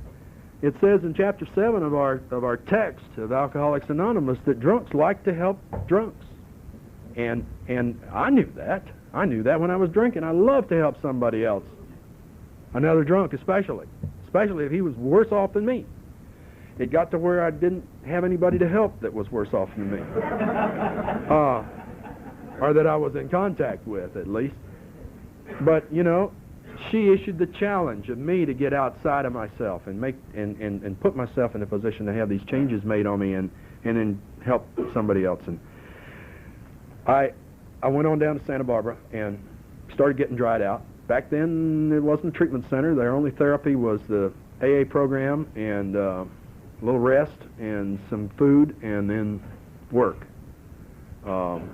chapter 7 of our text of Alcoholics Anonymous that drunks like to help drunks. And I knew that. I knew that when I was drinking. I love to help somebody else. Another drunk especially if he was worse off than me. It got to where I didn't have anybody to help that was worse off than me. Or that I was in contact with, at least. But, you know, she issued the challenge of me to get outside of myself and make and put myself in a position to have these changes made on me and then help somebody else. And I went on down to Santa Barbara and started getting dried out. Back then, it wasn't a treatment center. Their only therapy was the AA program and a little rest and some food and then work. And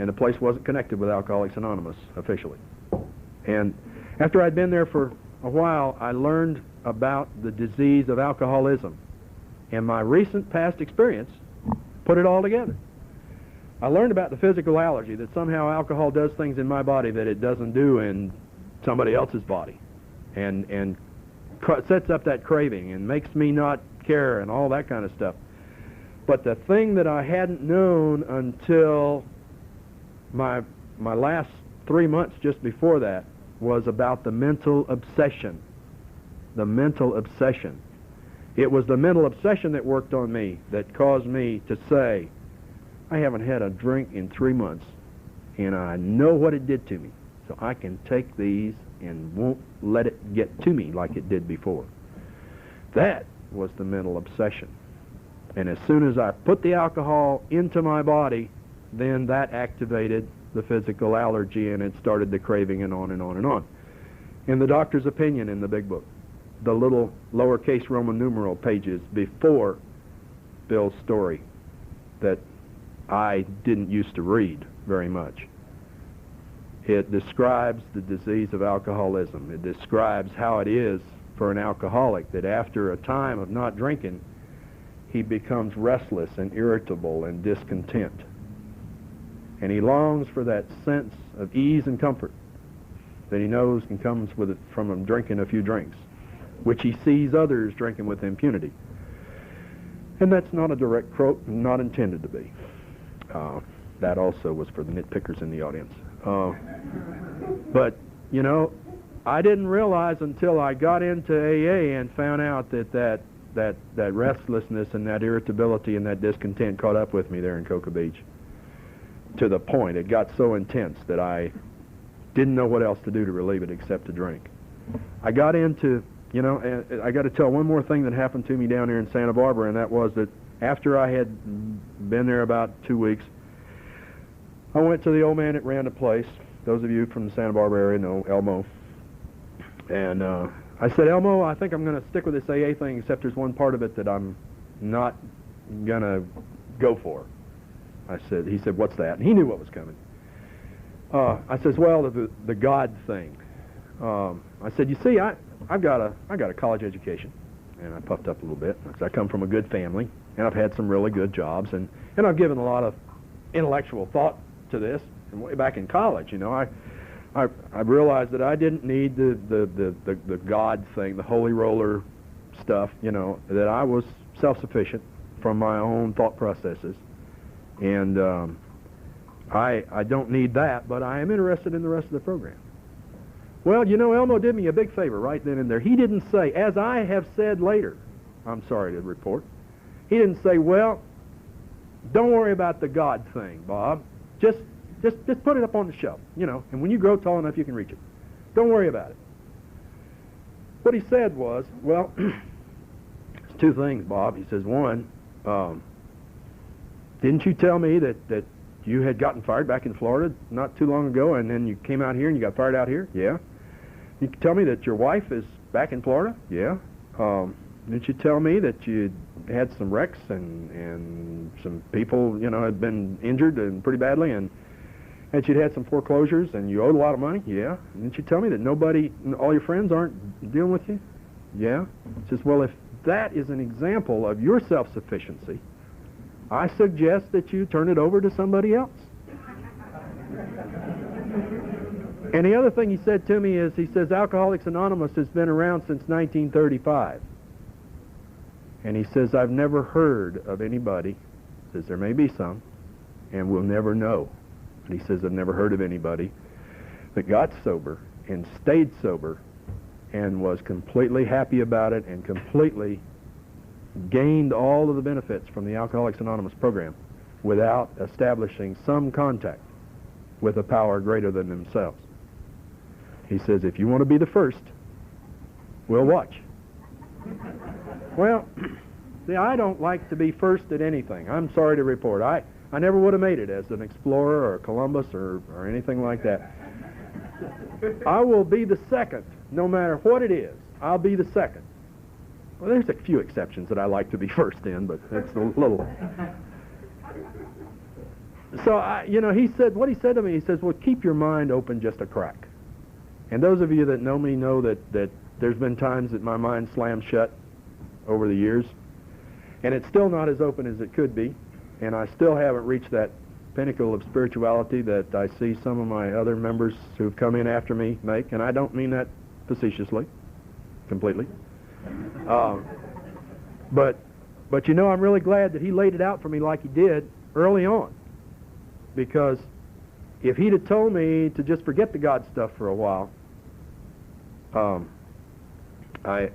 the place wasn't connected with Alcoholics Anonymous officially. And after I'd been there for a while, I learned about the disease of alcoholism. And my recent past experience put it all together. I learned about the physical allergy, that somehow alcohol does things in my body that it doesn't do in somebody else's body. And sets up that craving and makes me not care and all that kind of stuff. But the thing that I hadn't known until my last 3 months just before that was about the mental obsession. The mental obsession. It was the mental obsession that worked on me that caused me to say, I haven't had a drink in 3 months, and I know what it did to me, so I can take these and won't let it get to me like it did before. That was the mental obsession. And as soon as I put the alcohol into my body, then that activated the physical allergy, and it started the craving, and on and on and on. In the doctor's opinion in the big book, the little lowercase Roman numeral pages before Bill's story that I didn't used to read very much, it describes the disease of alcoholism. It describes how it is for an alcoholic that after a time of not drinking, he becomes restless and irritable and discontent. And he longs for that sense of ease and comfort that he knows can come with it from him drinking a few drinks, which he sees others drinking with impunity. And that's not a direct quote, not intended to be. That also was for the nitpickers in the audience. But, you know, I didn't realize until I got into AA and found out that restlessness and that irritability and that discontent caught up with me there in Cocoa Beach. To the point, it got so intense that I didn't know what else to do to relieve it except to drink. I got into, you know, and I got to tell one more thing that happened to me down here in Santa Barbara, and that was that after I had been there about 2 weeks, I went to the old man that ran the place. Those of you from the Santa Barbara area know Elmo. And I said, Elmo, I think I'm going to stick with this AA thing, except there's one part of it that I'm not going to go for. He said, what's that? And he knew what was coming. I says, well, the God thing. I said, you see, I got a college education, and I puffed up a little bit because I come from a good family, and I've had some really good jobs, and I've given a lot of intellectual thought to this. And way back in college, you know, I realized that I didn't need the God thing, the holy roller stuff, you know, that I was self-sufficient from my own thought processes. And I don't need that, but I am interested in the rest of the program. Well, you know, Elmo did me a big favor right then and there. He didn't say, as I have said later, I'm sorry to report, he didn't say, well, don't worry about the God thing, Bob. Just put it up on the shelf, you know, and when you grow tall enough, you can reach it. Don't worry about it. What he said was, well, it's two things, Bob. He says, one, didn't you tell me that you had gotten fired back in Florida not too long ago, and then you came out here and you got fired out here? Yeah. You tell me that your wife is back in Florida? Yeah. didn't you tell me that you had some wrecks and some people, you know, had been injured and pretty badly, and you'd had some foreclosures and you owed a lot of money? Yeah. And didn't you tell me that nobody, all your friends aren't dealing with you? Yeah. He says, well, if that is an example of your self-sufficiency, I suggest that you turn it over to somebody else. And the other thing he said to me is, he says, Alcoholics Anonymous has been around since 1935. And he says, I've never heard of anybody, says there may be some, and we'll never know. And he says, I've never heard of anybody that got sober and stayed sober and was completely happy about it and completely gained all of the benefits from the Alcoholics Anonymous program without establishing some contact with a power greater than themselves. He says, if you want to be the first, we'll watch. Well, see, I don't like to be first at anything. I'm sorry to report. I never would have made it as an explorer or Columbus or anything like that. I will be the second, no matter what it is. I'll be the second. Well, there's a few exceptions that I like to be first in, but it's a little... So, you know, he said, what he said to me, he says, well, keep your mind open just a crack. And those of you that know me know that there's been times that my mind slammed shut over the years, and it's still not as open as it could be, and I still haven't reached that pinnacle of spirituality that I see some of my other members who've come in after me make, and I don't mean that facetiously, completely. But you know, I'm really glad that he laid it out for me like he did early on, because if he'd have told me to just forget the God stuff for a while, I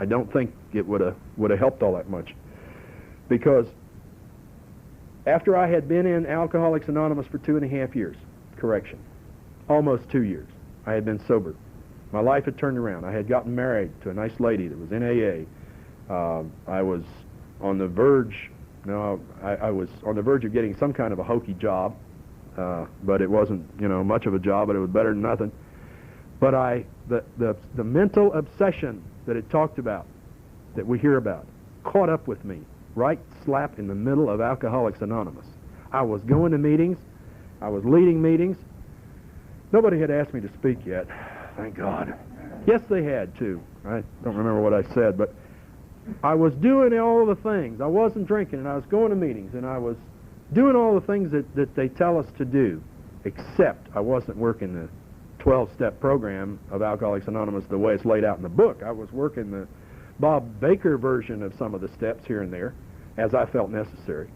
don't think it would have helped all that much, because after I had been in Alcoholics Anonymous for 2.5 years, correction, almost 2 years, I had been sober. My life had turned around. I had gotten married to a nice lady that was in AA. I was on the verge, I was on the verge of getting some kind of a hokey job, but it wasn't, you know, much of a job, but it was better than nothing. But the mental obsession that it talked about, that we hear about, caught up with me right slap in the middle of Alcoholics Anonymous. I was going to meetings. I was leading meetings. Nobody had asked me to speak yet, thank God. Yes, they had, too. I don't remember what I said, but I was doing all the things. I wasn't drinking, and I was going to meetings, and I was doing all the things that they tell us to do, except I wasn't working the 12-step program of Alcoholics Anonymous the way it's laid out in the book. I was working the Bob Baker version of some of the steps here and there, as I felt necessary.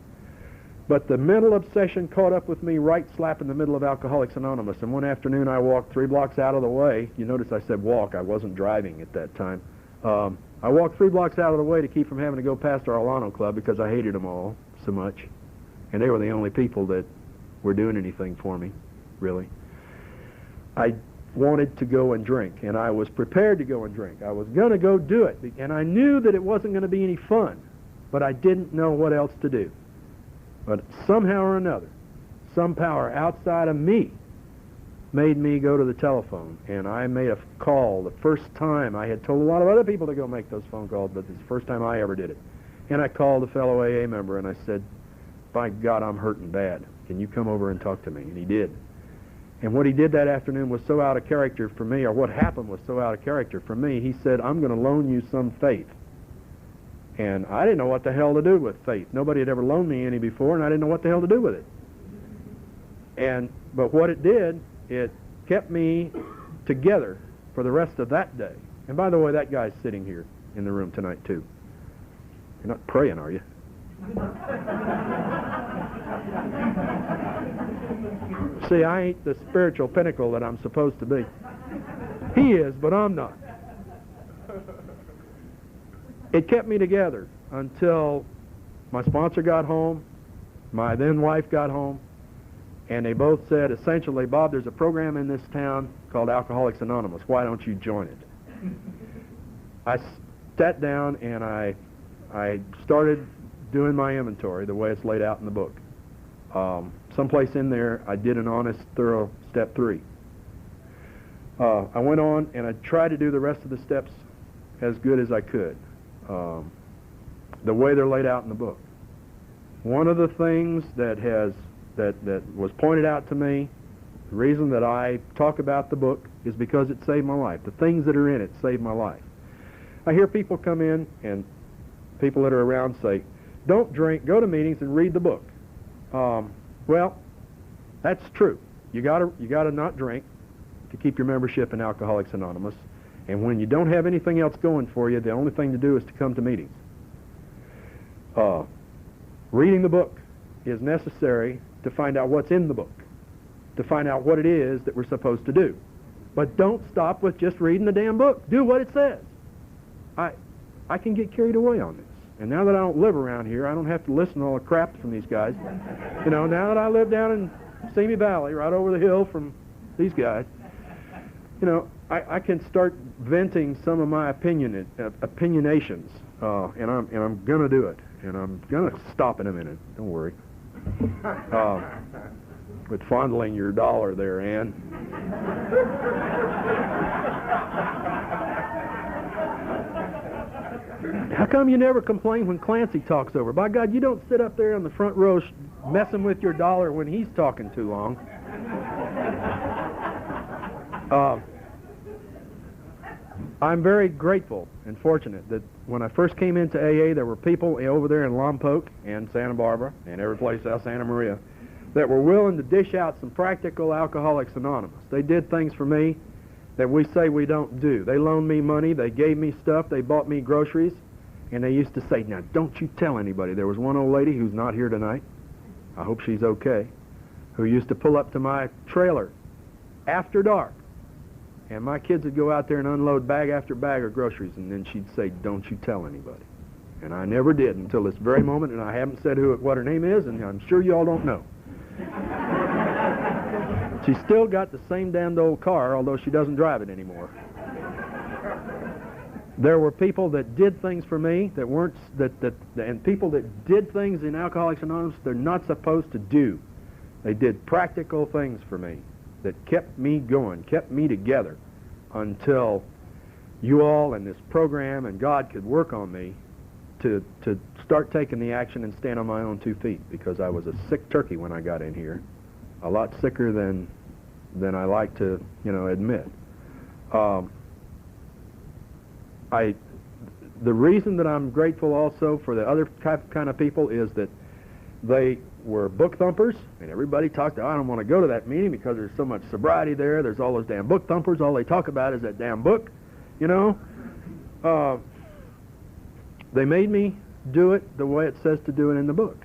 But the mental obsession caught up with me right slap in the middle of Alcoholics Anonymous, and one afternoon I walked 3 blocks out of the way. You notice I said walk. I wasn't driving at that time. I walked 3 blocks out of the way to keep from having to go past our Alano Club because I hated them all so much. And they were the only people that were doing anything for me, really. I wanted to go and drink, and I was prepared to go and drink. I was going to go do it, and I knew that it wasn't going to be any fun, but I didn't know what else to do. But somehow or another, some power outside of me made me go to the telephone, and I made a call the first time. I had told a lot of other people to go make those phone calls, but it's the first time I ever did it. And I called a fellow AA member, and I said, by God, I'm hurting bad. Can you come over and talk to me? And he did. And what he did that afternoon was so out of character for me, or what happened was so out of character for me. He said, I'm going to loan you some faith. And I didn't know what the hell to do with faith. Nobody had ever loaned me any before, and I didn't know what the hell to do with it. But what it did, it kept me together for the rest of that day. And by the way, that guy's sitting here in the room tonight, too. You're not praying, are you? See, I ain't the spiritual pinnacle that I'm supposed to be. He is, but I'm not. It kept me together until my sponsor got home, my then wife got home, and they both said, essentially, Bob, there's a program in this town called Alcoholics Anonymous. Why don't you join it? I sat down and I started doing my inventory the way it's laid out in the book. Someplace in there, I did an honest, thorough step 3. I went on and I tried to do the rest of the steps as good as I could. the way they're laid out in the book. One of the things that was pointed out to me, the reason that I talk about the book is because it saved my life. The things that are in it saved my life. I hear people come in and people that are around say, don't drink, go to meetings and read the book. Well, that's true. You gotta not drink to keep your membership in Alcoholics Anonymous. And when you don't have anything else going for you, the only thing to do is to come to meetings. Reading the book is necessary to find out what's in the book, to find out what it is that we're supposed to do. But don't stop with just reading the damn book. Do what it says. I can get carried away on this. And now that I don't live around here, I don't have to listen to all the crap from these guys. You know, now that I live down in Simi Valley, right over the hill from these guys, you know, I can start venting some of my opinionations, and I'm gonna do it, and I'm gonna stop in a minute. Don't worry. With fondling your dollar there, Ann. How come you never complain when Clancy talks over? By God, you don't sit up there on the front row messing with your dollar when he's talking too long. I'm very grateful and fortunate that when I first came into AA, there were people over there in Lompoc and Santa Barbara and every place else, Santa Maria, that were willing to dish out some practical Alcoholics Anonymous. They did things for me that we say we don't do. They loaned me money, they gave me stuff, they bought me groceries, and they used to say, now don't you tell anybody. There was one old lady who's not here tonight, I hope she's okay, who used to pull up to my trailer after dark, and my kids would go out there and unload bag after bag of groceries, and then she'd say, don't you tell anybody. And I never did until this very moment, and I haven't said what her name is, and I'm sure you all don't know. She's still got the same damned old car, although she doesn't drive it anymore. There were people that did things for me that weren't, and people that did things in Alcoholics Anonymous they're not supposed to do. They did practical things for me that kept me going, kept me together until you all and this program and God could work on me to start taking the action and stand on my own 2 feet, because I was a sick turkey when I got in here, a lot sicker than I like to, admit. The reason that I'm grateful also for the other kind of people is that they were book thumpers, and everybody talked, I don't want to go to that meeting because there's so much sobriety there, there's all those damn book thumpers, all they talk about is that damn book, They made me do it the way it says to do it in the book.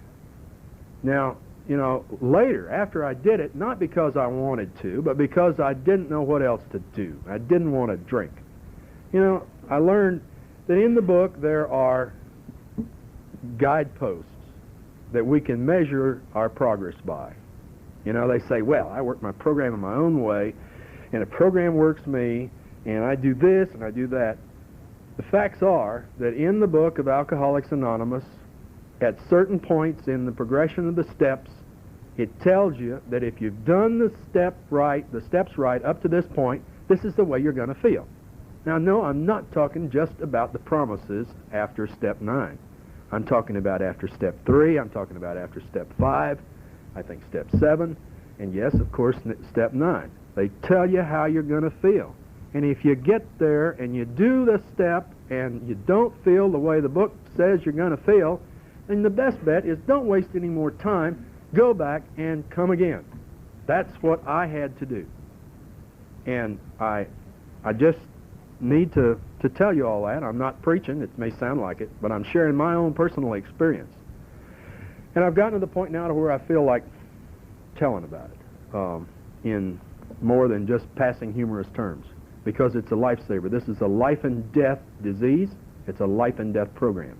Now, later, after I did it, not because I wanted to, but because I didn't know what else to do. I didn't want to drink. I learned that in the book there are guideposts that we can measure our progress by. They say, well, I work my program in my own way, and the program works me, and I do this and I do that. The facts are that in the book of Alcoholics Anonymous, at certain points in the progression of the steps, it tells you that if you've done the steps right up to this point, this is the way you're going to feel. Now, no, I'm not talking just about the promises after step 9. I'm talking about after step 3, I'm talking about after step 5, I think step 7, and yes, of course, step 9. They tell you how you're going to feel. And if you get there and you do the step and you don't feel the way the book says you're going to feel, then the best bet is don't waste any more time. Go back and come again. That's what I had to do. And I just need to tell you all that. I'm not preaching. It may sound like it, but I'm sharing my own personal experience. And I've gotten to the point now to where I feel like telling about it in more than just passing humorous terms, because it's a lifesaver. This is a life and death disease. It's a life and death program.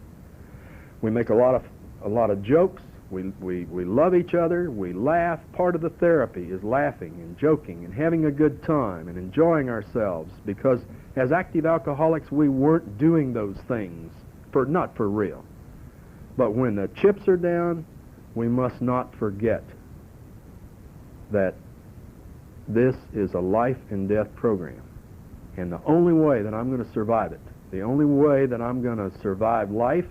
We make a lot of jokes. We love each other. We laugh. Part of the therapy is laughing and joking and having a good time and enjoying ourselves, because as active alcoholics we weren't doing those things not for real. But when the chips are down, we must not forget that this is a life and death program. And the only way that I'm going to survive it The only way that I'm going to survive life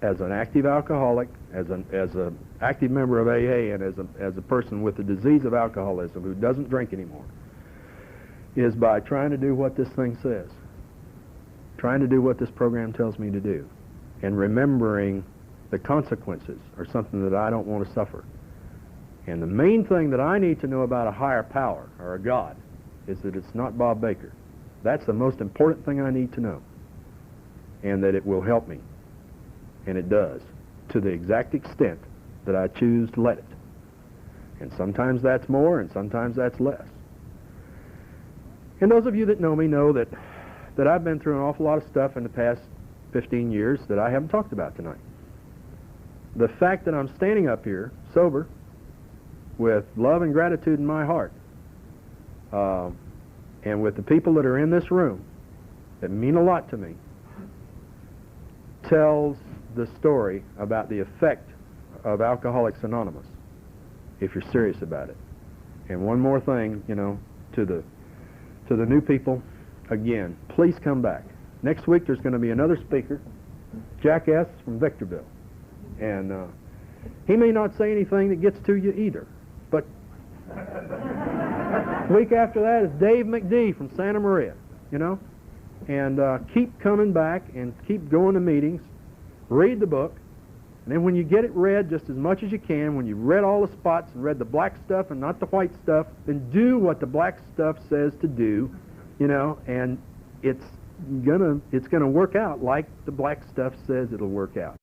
as an active alcoholic, as an active member of AA, and as a person with the disease of alcoholism who doesn't drink anymore, is by trying to do what this thing says, trying to do what this program tells me to do, and remembering the consequences are something that I don't want to suffer. And the main thing that I need to know about a higher power, or a God, is that it's not Bob Baker. That's the most important thing I need to know, and that it will help me. And it does, to the exact extent that I choose to let it. And sometimes that's more, and sometimes that's less. And those of you that know me know that I've been through an awful lot of stuff in the past 15 years that I haven't talked about tonight. The fact that I'm standing up here, sober, with love and gratitude in my heart, and with the people that are in this room that mean a lot to me, tells the story about the effect of Alcoholics Anonymous, if you're serious about it. And one more thing, you know, to the new people, again, please come back. Next week there's going to be another speaker, Jack S. from Victorville. And he may not say anything that gets to you either, but week after that is Dave McD from Santa Maria, you know. And keep coming back and keep going to meetings. Read the book, and then when you get it read just as much as you can, when you've read all the spots and read the black stuff and not the white stuff, then do what the black stuff says to do, you know, and it's gonna work out like the black stuff says it'll work out.